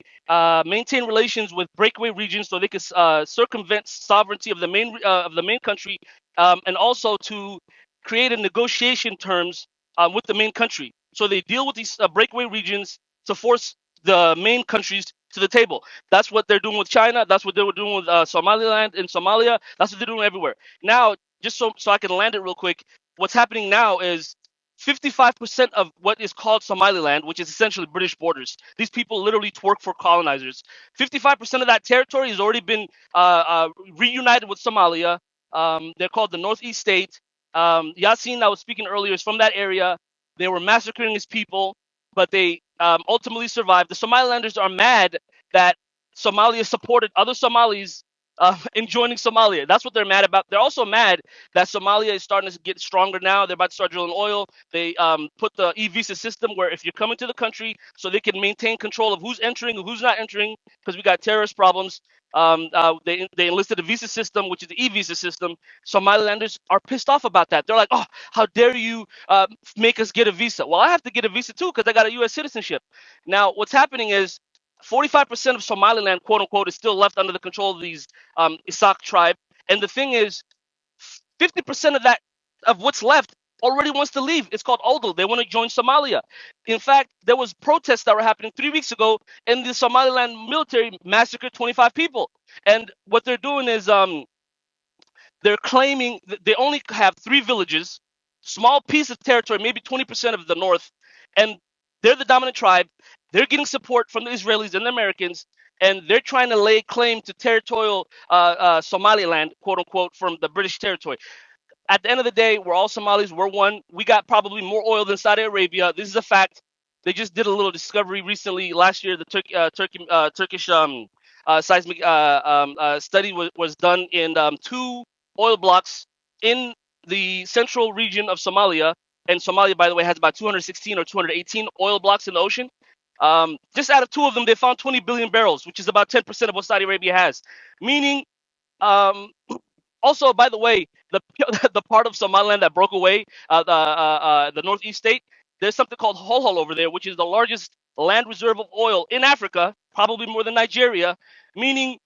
maintain relations with breakaway regions so they can circumvent sovereignty of the main country, and also to create a negotiation terms with the main country. So they deal with these breakaway regions to force the main countries to the table. That's what they're doing with China. That's what they were doing with Somaliland and Somalia. That's what they're doing everywhere. Now, just so I can land it real quick, what's happening now is 55% of what is called Somaliland, which is essentially British borders. These people literally work for colonizers. 55% of that territory has already been reunited with Somalia. They're called the Northeast State. Yasin, I was speaking earlier, is from that area. They were massacring his people, but they ultimately survived. The Somalilanders are mad that Somalia supported other Somalis in joining Somalia. That's what they're mad about. They're also mad that Somalia is starting to get stronger now. They're about to start drilling oil. They put the e-visa system where if you're coming to the country, so they can maintain control of who's entering and who's not entering, because we got terrorist problems. They enlisted a visa system, which is the e-visa system. Somalilanders are pissed off about that. They're like, oh, how dare you make us get a visa? Well, I have to get a visa too because I got a U.S. citizenship. Now, what's happening is 45% of Somaliland, quote unquote, is still left under the control of these Isaac tribe. And the thing is, 50% of what's left already wants to leave. It's called Oldal. They want to join Somalia. In fact, there was protests that were happening 3 weeks ago, and the Somaliland military massacred 25 people. And what they're doing is they're claiming that they only have 3 villages, small piece of territory, maybe 20% of the north, and they're the dominant tribe. They're getting support from the Israelis and the Americans, and they're trying to lay claim to territorial Somaliland, quote unquote, from the British territory. At the end of the day, we're all Somalis. We're one. We got probably more oil than Saudi Arabia. This is a fact. They just did a little discovery recently. Last year, the Turkish seismic study was done in 2 oil blocks in the central region of Somalia. And Somalia, by the way, has about 216 or 218 oil blocks in the ocean. Just out of 2 of them, they found 20 billion barrels, which is about 10% of what Saudi Arabia has. Meaning, um, also, by the way, the the part of Somaliland that broke away, the northeast state, there's something called Holhol over there, which is the largest land reserve of oil in Africa, probably more than Nigeria. Meaning,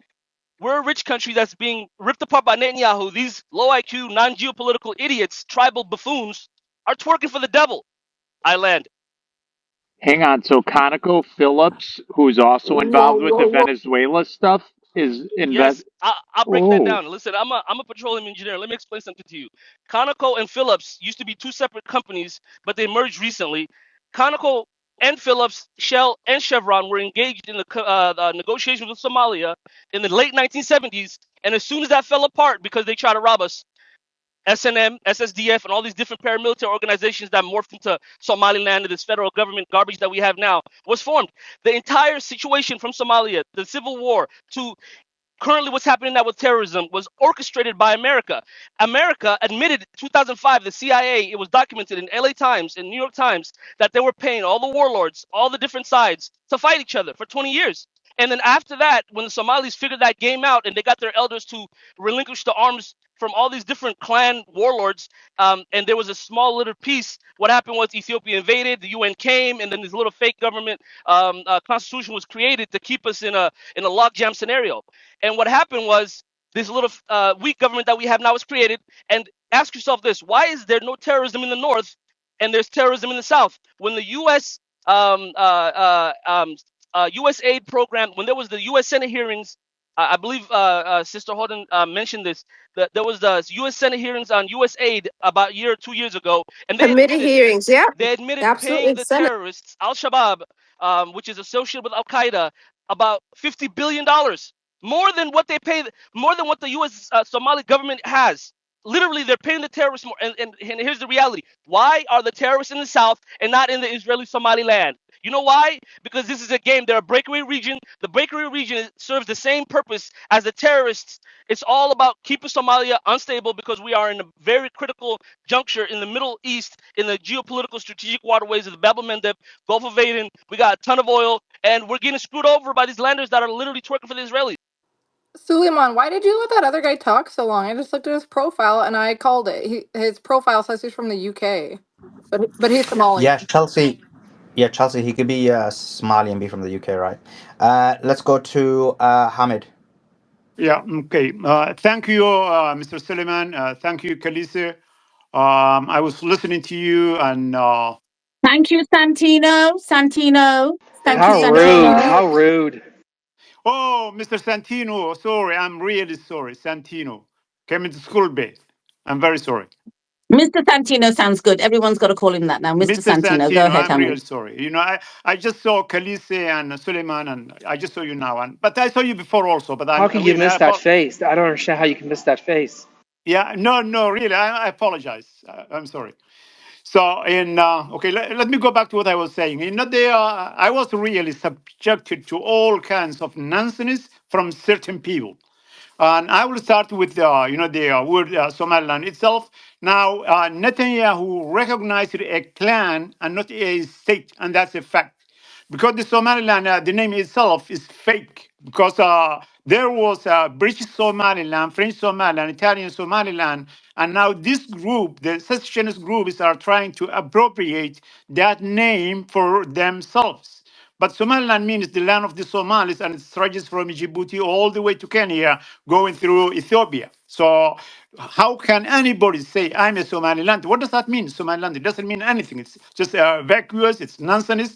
we're a rich country that's being ripped apart by Netanyahu. These low IQ, non-geopolitical idiots, tribal buffoons, are twerking for the devil. I land. Hang on. So ConocoPhillips, who's also Whoa, involved with whoa, the whoa. Venezuela stuff, is invest. Yes, I'll break that Oh, down. Listen, I'm a petroleum engineer. Let me explain something to you. Conoco and Phillips used to be 2 separate companies, but they merged recently. Conoco and Phillips, Shell and Chevron were engaged in the negotiations with Somalia in the late 1970s, and as soon as that fell apart because they tried to rob us, SNM, SSDF, and all these different paramilitary organizations that morphed into Somaliland and this federal government garbage that we have now was formed. The entire situation from Somalia, the civil war, to currently what's happening now with terrorism was orchestrated by America. America admitted in 2005, the CIA, it was documented in LA Times, in New York Times, that they were paying all the warlords, all the different sides to fight each other for 20 years. And then after that, when the Somalis figured that game out and they got their elders to relinquish the arms from all these different clan warlords, and there was a small little piece, what happened was Ethiopia invaded, the UN came, and then this little fake government constitution was created to keep us in a logjam scenario. And what happened was this little weak government that we have now was created. And ask yourself this: why is there no terrorism in the north and there's terrorism in the south? When the U.S. U.S. aid program, when there was the U.S. Senate hearings, I believe Sister Holden mentioned this. That there was the U.S. Senate hearings on U.S. aid about a year or 2 years ago, and Committee hearings, yeah. they admitted paying Absolutely. the Senate. terrorists, Al Shabaab, which is associated with Al Qaeda, about $50 billion, more than what they pay, more than what the U.S. Somali government has. Literally, they're paying the terrorists more. And here's the reality: why are the terrorists in the south and not in the Israeli Somaliland? You know why? Because this is a game. They're a breakaway region. The breakaway region serves the same purpose as the terrorists. It's all about keeping Somalia unstable because we are in a very critical juncture in the Middle East, in the geopolitical strategic waterways of the Bab el Mandeb, Gulf of Aden. We got a ton of oil, and we're getting screwed over by these lenders that are literally twerking for the Israelis. Suleiman, why did you let that other guy talk so long? I just looked at his profile and I called it. His profile says he's from the UK, but he's Somali. Yeah, Chelsea. Yeah, Chelsea. He could be Somali and be from the UK, right? Let's go to Hamid. Yeah, okay. Thank you, Mr. Suleiman. Thank you, Kalise. I was listening to you and Thank you, Santino. Santino. Thank Thank you, you, How rude! Santino. Santino. How rude! oh, Mr. Santino, sorry, I'm really sorry. Santino came into school bed. I'm very sorry. Mr. Santino sounds good. Everyone's got to call him that now. Mr. Mr. Santino, go Santino, ahead, I'm Hamid. really sorry. You know, I just saw Kalise and Suleiman, and I just saw you now. But I saw you before also. But How I'm can you really, miss that face? I don't understand how you can miss that face. yeah, no, really, I apologize. I'm sorry. So, okay, let me go back to what I was saying. I was really subjected to all kinds of nonsense from certain people. And I will start with the word Somaliland itself. Now, Netanyahu recognized a clan and not a state, and that's a fact. Because the Somaliland, the name itself is fake. Because there was British Somaliland, French Somaliland, Italian Somaliland, and now this group, the secessionist groups, are trying to appropriate that name for themselves. But Somaliland means the land of the Somalis, and it stretches from Djibouti all the way to Kenya, going through Ethiopia. So how can anybody say I'm a Somaliland? What does that mean, Somaliland? It doesn't mean anything. It's just vacuous. It's nonsense.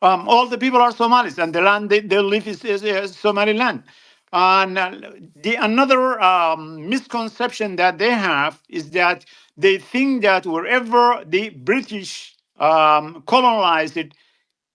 All the people are Somalis, and the land they live is Somaliland. And the another misconception that they have is that they think that wherever the British colonized it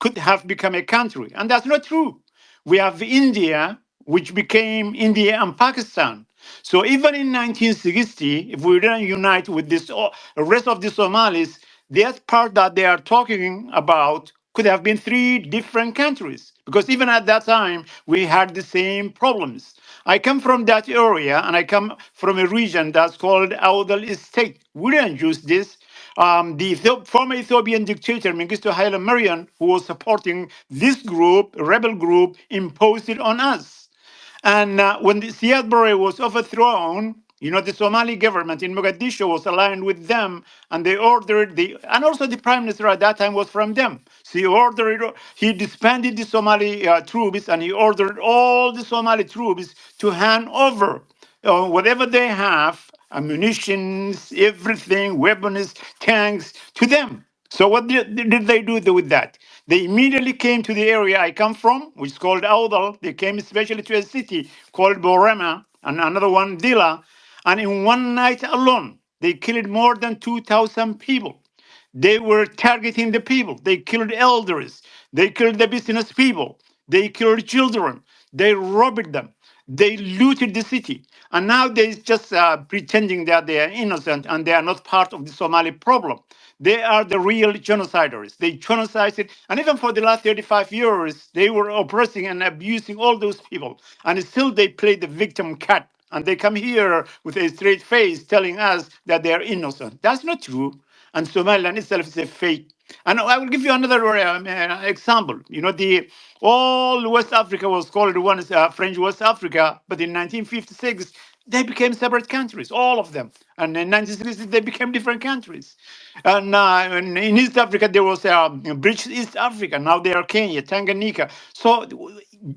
could have become a country. And that's not true. We have India, which became India and Pakistan. So even in 1960, if we didn't unite with this rest of the Somalis, that part that they are talking about could have been three different countries, because even at that time we had the same problems. I come from that area, and I come from a region that's called Awdal State. We didn't use this. The former Ethiopian dictator Mengistu Haile Mariam, who was supporting this group, rebel group, imposed it on us. And when the Siad Barre was overthrown, the Somali government in Mogadishu was aligned with them, and they ordered and also the prime minister at that time was from them. So he disbanded the Somali troops, and he ordered all the Somali troops to hand over whatever they have, ammunition, everything, weapons, tanks, to them. So what did they do with that? They immediately came to the area I come from, which is called Audal. They came especially to a city called Borema, and another one, Dila. And in one night alone, they killed more than 2,000 people. They were targeting the people. They killed elders. They killed the business people. They killed children. They robbed them. They looted the city. And now they're just pretending that they are innocent and they are not part of the Somali problem. They are the real genociders. They genocided, and even for the last 35 years, they were oppressing and abusing all those people. And still they play the victim card. And they come here with a straight face telling us that they are innocent. That's not true. And Somaliland itself is a fake. And I will give you another example. The all West Africa was called once French West Africa, but in 1956 they became separate countries, all of them. And in 1960 they became different countries. And in East Africa there was British East Africa. Now they are Kenya, Tanganyika. So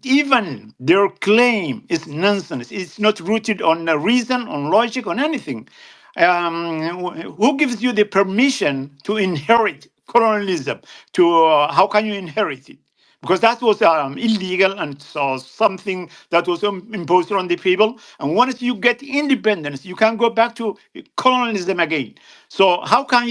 even their claim is nonsense. It's not rooted on reason, on logic, on anything. Who gives you the permission to inherit colonialism? How can you inherit it? Because that was illegal, and so something that was imposed on the people. And once you get independence, you can go back to colonialism again. So how can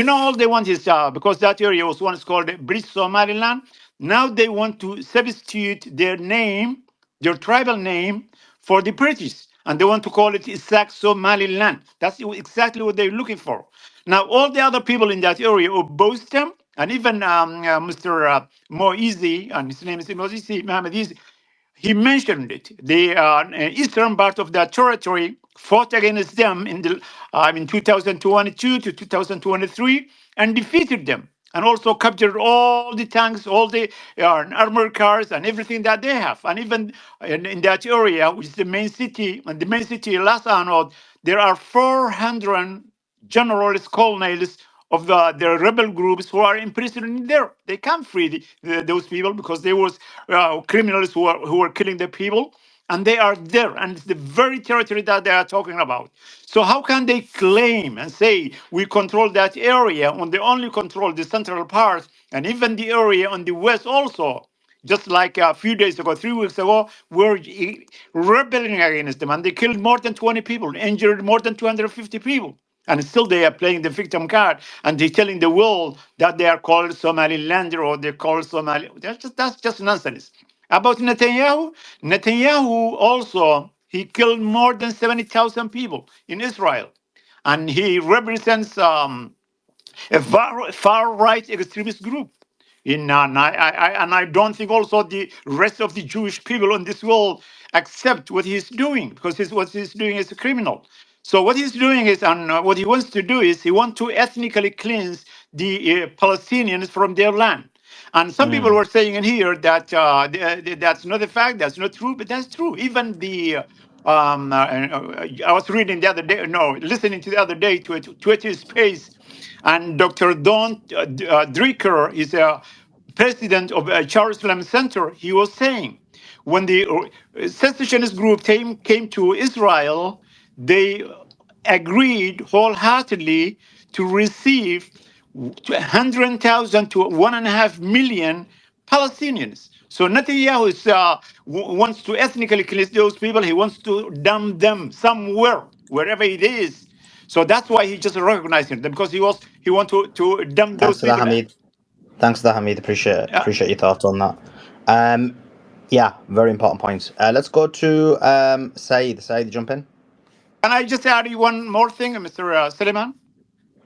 all they want is because that area was once called British Somaliland. Now they want to substitute their name, their tribal name, for the British, and they want to call it Isaac Somaliland. That's exactly what they're looking for. Now, all the other people in that area oppose them, and even Mr. Moizi, and his name is Moizi Mohammed Izi, he mentioned it. The eastern part of that territory fought against them in 2022 to 2023 and defeated them, and also captured all the tanks, all the armored cars, and everything that they have. And even in that area, which is the main city, and the main city, Las Anod, there are 400 generals, colonels of the rebel groups who are imprisoned in there. They can't free those people because they was criminals who were killing the people, and they are there, and it's the very territory that they are talking about. So how can they claim and say we control that area when they only control the central part, and even the area on the west also? Just like a few days ago, 3 weeks ago, were rebelling against them, and they killed more than 20 people, injured more than 250 people. And still they are playing the victim card, and they're telling the world that they are called Somalilander or they're called Somali. That's just nonsense. About Netanyahu also, he killed more than 70,000 people in Israel. And he represents a far right extremist group. And I don't think also the rest of the Jewish people in this world accept what he's doing, because what he's doing is criminal. So what he's doing is, and what he wants to do is, he wants to ethnically cleanse the Palestinians from their land. And some people were saying in here that that's not a fact, that's not true, but that's true. Even I was reading the other day, no, listening to the other day to a Twitter space, and Dr. Don Dricker is a president of Jerusalem Center, he was saying when the secessionist group came to Israel, they agreed wholeheartedly to receive 100,000 to 1.5 million Palestinians. So Netanyahu wants to ethnically cleanse those people. He wants to dump them somewhere, wherever it is. So that's why he just recognizing them because he want to dump Thanks those for that, people. Hamid. Thanks for that, Hamid. Uh, Appreciate your thoughts on that. Yeah, very important points. Let's go to Saeed. Saeed, jump in. Can I just add you one more thing, Mr. Suleiman?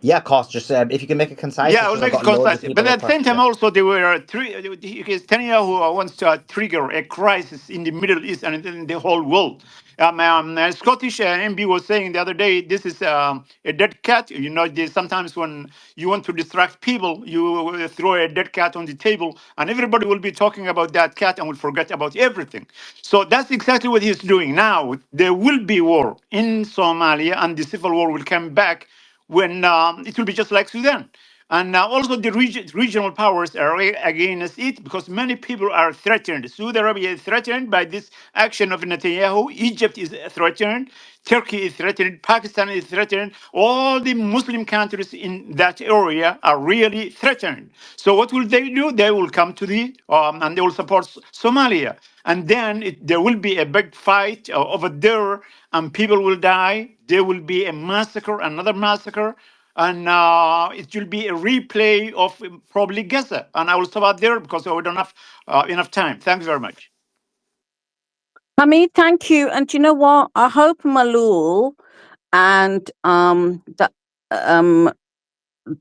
Yeah, of course. Just if you can make it concise, Yeah, it's I will just I've make it got loads concise. of But people at the same request. time, Yeah. also, there were Netanyahu wants to trigger a crisis in the Middle East and in the whole world. A Scottish MB was saying the other day, this is a dead cat. You know, sometimes when you want to distract people, you throw a dead cat on the table, and everybody will be talking about that cat and will forget about everything. So that's exactly what he's doing now. There will be war in Somalia, and the civil war will come back when it will be just like Sudan. And also the regional powers are against it because many people are threatened. Saudi Arabia is threatened by this action of Netanyahu. Egypt is threatened. Turkey is threatened. Pakistan is threatened. All the Muslim countries in that area are really threatened. So what will they do? They will come to and they will support Somalia. And then there will be a big fight over there and people will die. There will be a massacre, another massacre, and it will be a replay of probably Gaza. And I will stop out there because we don't have enough time. Thanks very much. Hamid, thank you. And you know what? I hope Malul and um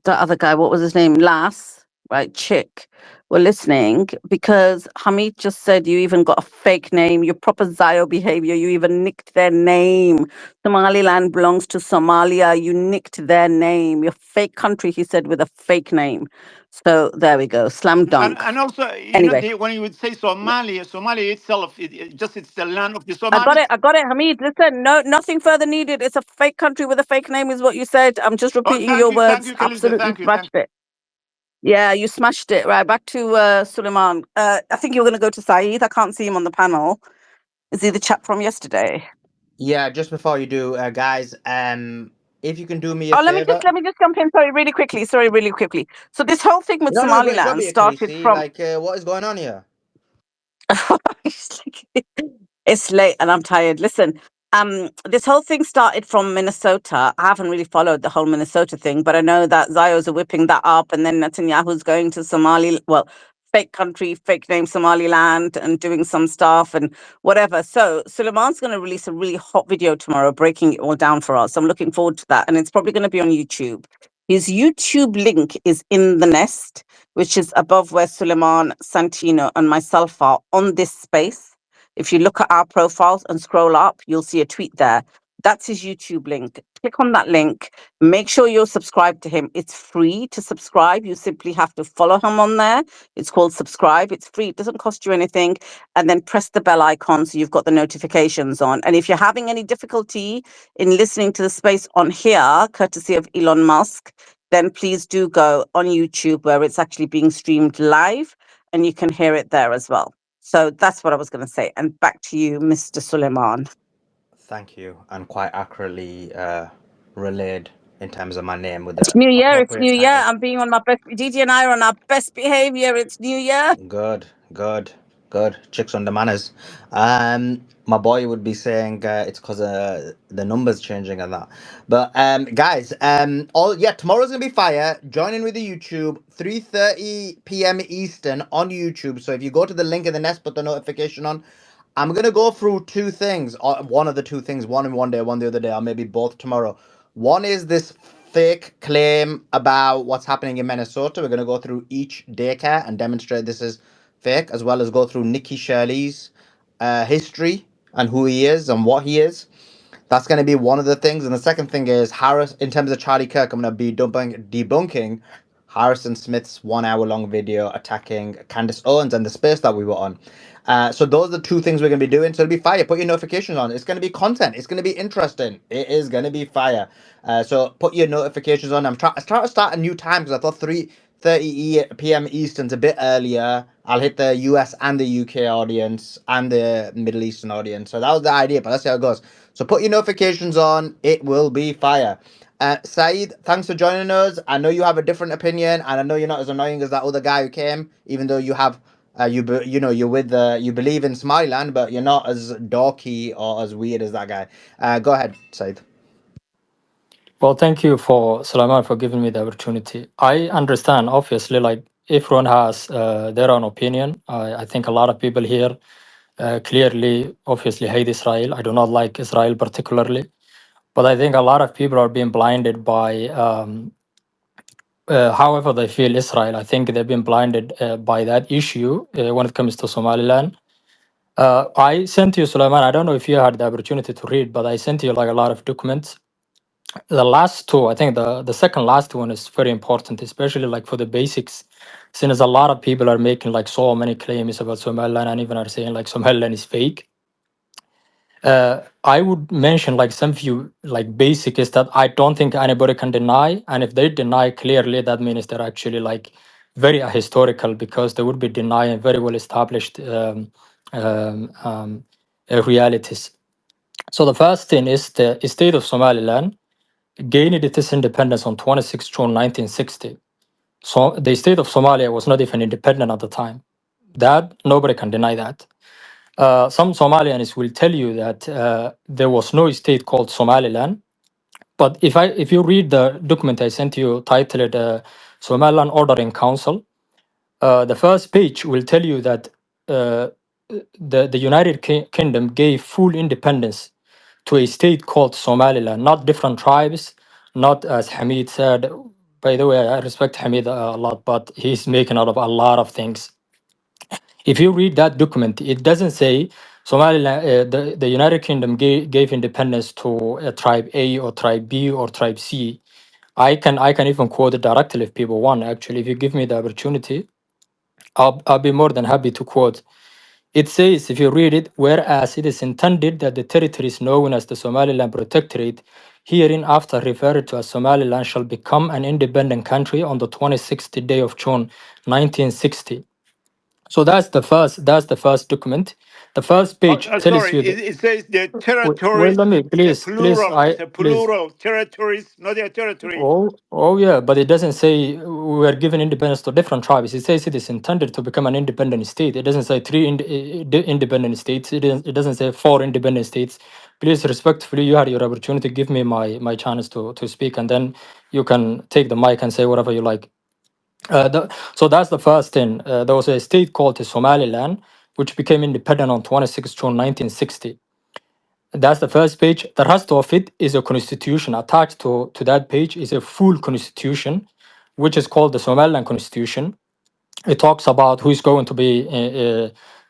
the other guy, what was his name? Lass, right? Chick, were listening because Hamid just said you even got a fake name, your proper Zio behavior, you even nicked their name. Somaliland belongs to Somalia, you nicked their name. Your fake country, he said, with a fake name. So there we go. Slam dunk. And also, Anyway. when you would say Somalia, Somalia itself, it's the land of the I got Somalis. it. I got it, Hamid. Listen, no, nothing further needed. It's a fake country with a fake name, is what you said. I'm just Oh, repeating your thank words. you, Khalifa. Absolutely Thank you, thank smashed it. Yeah, you smashed it. Right, back to Suleiman. I think you're going to go to Saeed. I can't see him on the panel. Is he the chap from yesterday? Yeah, just before you do, guys, if you can do me a Oh, favor. let me just jump in. Sorry, really quickly. Sorry, really quickly. So this whole thing with No, no, go Somaliland be a started Khaleesi. from. Like, what is going on here? It's like- it's late and I'm tired. Listen, this whole thing started from Minnesota. I haven't really followed the whole Minnesota thing, but I know that Zios are whipping that up, and then Netanyahu's going to Somali, well, fake country, fake name Somaliland, and doing some stuff and whatever. So Suleiman's going to release a really hot video tomorrow, breaking it all down for us. I'm looking forward to that, and it's probably going to be on YouTube. His YouTube link is in the nest, which is above where Suleiman, Santino, and myself are on this space. If you look at our profiles and scroll up, you'll see a tweet there. That's his YouTube link. Click on that link. Make sure you're subscribed to him. It's free to subscribe. You simply have to follow him on there. It's called subscribe. It's free. It doesn't cost you anything. And then press the bell icon so you've got the notifications on. And if you're having any difficulty in listening to the space on here, courtesy of Elon Musk, then please do go on YouTube where it's actually being streamed live and you can hear it there as well. So that's what I was going to say. And back to you, Mr. Suleiman. Thank you, and quite accurately relayed in terms of my name with It's the New Year. It's appropriate New Year. title. I'm being on my best. Gigi and I are on our best behavior. It's New Year. Good, good, good. Chicks under manners. My boy would be saying it's because the numbers changing and that. But guys, tomorrow's gonna be fire. Join in with the YouTube 3:30 p.m. Eastern on YouTube. So if you go to the link in the nest, put the notification on. I'm gonna go through two things, or one of the two things, one in one day, one the other day, or maybe both tomorrow. One is this fake claim about what's happening in Minnesota. We're gonna go through each daycare and demonstrate this is fake, as well as go through Nikki Shirley's history and who he is and what he is. That's going to be one of the things. And the second thing is Harris, in terms of Charlie Kirk, I'm going to be debunking Harrison Smith's 1 hour long video attacking Candace Owens and the space that we were on. So those are the two things we're going to be doing. So it'll be fire. Put your notifications on. It's going to be content. It's going to be interesting. It is going to be fire. So put your notifications on. I'm trying to start a new time because I thought 8:30 p.m. Eastern's a bit earlier. I'll hit the US and the UK audience and the Middle Eastern audience. So that was the idea, but let's see how it goes. So put your notifications on. It will be fire. Saeed, thanks for joining us. I know you have a different opinion, and I know you're not as annoying as that other guy who came. Even though you have, you're with you believe in Somaliland, but you're not as dorky or as weird as that guy. Go ahead, Saeed. Well, thank you for Sulaiman for giving me the opportunity. I understand, obviously, like everyone has their own opinion. I think a lot of people here clearly, obviously, hate Israel. I do not like Israel particularly, but I think a lot of people are being blinded by however they feel Israel. I think they've been blinded by that issue when it comes to Somaliland. I sent you, Sulaiman. I don't know if you had the opportunity to read, but I sent you like a lot of documents. The last two, I think the second last one is very important, especially like for the basics, since a lot of people are making like so many claims about Somaliland and even are saying like Somaliland is fake. I would mention like some few like basic is that I don't think anybody can deny, and if they deny clearly, that means they're actually like very ahistorical because they would be denying very well established um, um, realities. So the first thing is the state of Somaliland gained its independence on 26 June 1960. So the state of Somalia was not even independent at the time. That nobody can deny that. Some Somalians will tell you that there was no state called Somaliland. But if you read the document I sent you titled Somaliland Ordering Council, the first page will tell you that uh, the United Kingdom gave full independence to a state called Somaliland, not different tribes, not as Hamid said. By the way, I respect Hamid a lot, but he's making out of a lot of things. If you read that document, it doesn't say Somaliland, the United Kingdom gave independence to a tribe A or tribe B or tribe C. I can even quote it directly if people want. Actually, if you give me the opportunity, I'll be more than happy to quote. It says, if you read it, whereas it is intended that the territories known as the Somaliland Protectorate, herein after referred to as Somaliland, shall become an independent country on the 26th day of June 1960. So that's the first document. The first page tells Sorry, you that. it says the Wait, territories. let me It's a please, plural. It's a please. plural. Territories, not a territory. Oh yeah, but it doesn't say we were given independence to different tribes. It says it is intended to become an independent state. It doesn't say independent states. It doesn't say four independent states. Please, respectfully, you had your opportunity. Give me my chance to speak, and then you can take the mic and say whatever you like. So that's the first thing. There was a state called Somaliland, which became independent on 26 June 1960. That's the first page. The rest of it is a constitution. Attached to that page is a full constitution, which is called the Somaliland Constitution. It talks about who is going to be,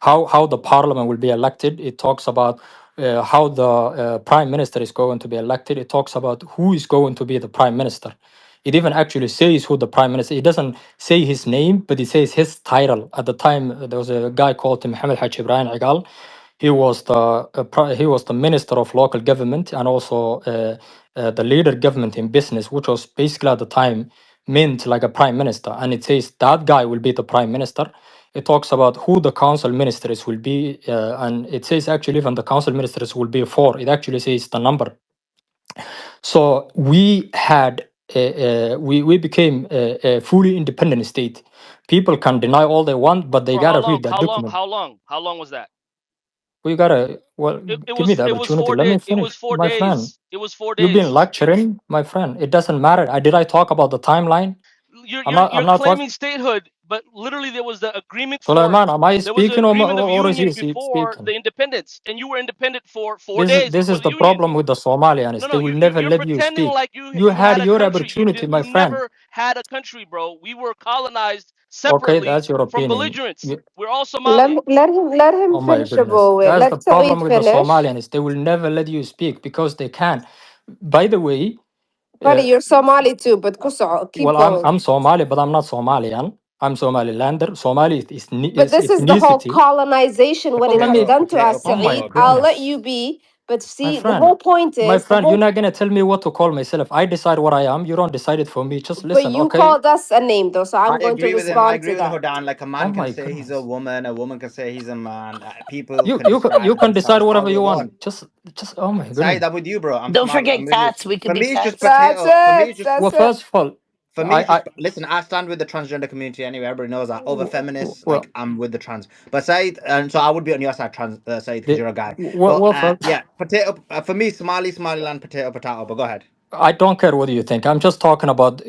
how the parliament will be elected. It talks about how the prime minister is going to be elected. It talks about who is going to be the prime minister. It even actually says who the prime minister. It doesn't say his name, but it says his title. At the time, there was a guy called Mohammed Haj Ibrahim Igal. He was the minister of local government and also the leader government in business, which was basically at the time meant like a prime minister. And it says that guy will be the prime minister. It talks about who the council ministers will be, and it says actually even the council ministers will be four. It actually says the number. So we became a fully independent state. People can deny all they want, but they For how gotta long? read that How long? document. How long? How long was that? We gotta It give me was the it was opportunity. 4 Let days. me It finish, was four my friend. days. It was 4 You've been days. lecturing, my friend. It doesn't matter. Did I talk about the timeline? You're I'm you're not. I'm you're not talking. claiming statehood, but literally there was the agreement for Sulaiman, am I there was an speaking agreement of or is he union before speaking? the independence, and you were independent for four This is days this before is the the union. problem with the No, Somalians. They no, will never you're let you pretending speak. like You you had had a your country. opportunity, my You friend. never had a country, bro. We were colonized Okay, separately that's your from opinion. belligerents. You, We're all Let Somali. me, let him oh my finish, goodness, Abu. that's the Let problem Saeed with the finish. Somalians. They will never let you speak because they can. By the way, Buddy, uh, you're Somali too, but Kusa, keep well, I'm going. I'm Somali, but I'm not Somalian. I'm Somalilander. Somali But is this is the whole ethnicity. colonization, what it Let has me. done to us, Oh my Saeed. I'll let goodness. you be. But My see, the friend, whole point my is the friend, you're whole. not gonna tell me what to call myself. I decide what I am. You don't decide it for me. Just But listen, you okay? called us a name though, so I I'm going to agree with him. I respond agree to with that. Hodan. Like a Oh man can my say he's a goodness. woman can say he's a man. People You can you can- you describe can decide themselves how whatever they you want. want. Just oh my Said, goodness. I'm with you, bro. I'm Don't smart. forget I'm with you. cats. We could For be me, it's just cats. That's potato. For me, it. it's just Well, That's it. first of all, for me, it's I just listen. I stand with the transgender community anyway. Everybody knows that. Over feminists, well like I'm with the trans. But Said, and so I would be on your side, trans Said, because the you're a guy. well, But well first, yeah, potato for me, Somaliland, potato. But go ahead. I don't care what you think. I'm just talking about.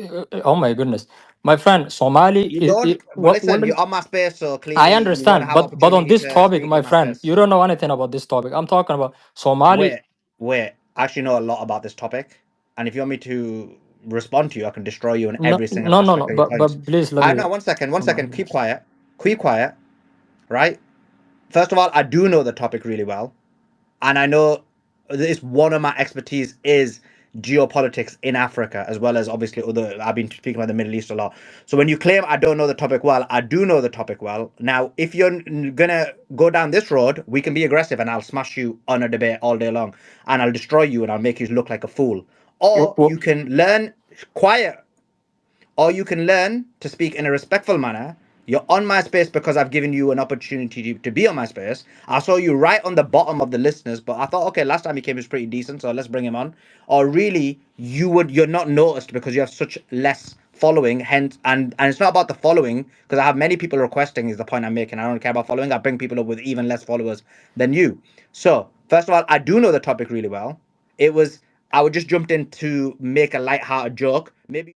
Oh my goodness, my friend, Somali You is don't. But what listen, you're on my space, so I clearly you want to understand, have but on opportunity this to topic, speak in my my friend, space. you don't know anything about this topic. I'm talking about Somali. Wait, wait. I actually know a lot about this topic, and if you want me to respond to you, I can destroy you in No, every single no, no, no. aspect of your But points. please let I me. know. One second. One Oh my second. goodness. Keep quiet. Right. First of all, I do know the topic really well, and I know it's one of my expertise is geopolitics in Africa, as well as obviously other. I've been speaking about the Middle East a lot. So when you claim I don't know the topic well, I do know the topic well. Now, if you're gonna go down this road, we can be aggressive, and I'll smash you on a debate all day long, and I'll destroy you, and I'll make you look like a fool. Or you can learn quiet, or you can learn to speak in a respectful manner. You're on my space because I've given you an opportunity to be on my space. I saw you right on the bottom of the listeners, but I thought, okay, last time he came, he was pretty decent, so let's bring him on. Or really, you're not noticed because you have such less following, hence, and it's not about the following, because I have many people requesting, is the point I'm making. I don't care about following. I bring people up with even less followers than you. So, first of all, I do know the topic really well. It was I would just jumped in to make a light-hearted joke. Maybe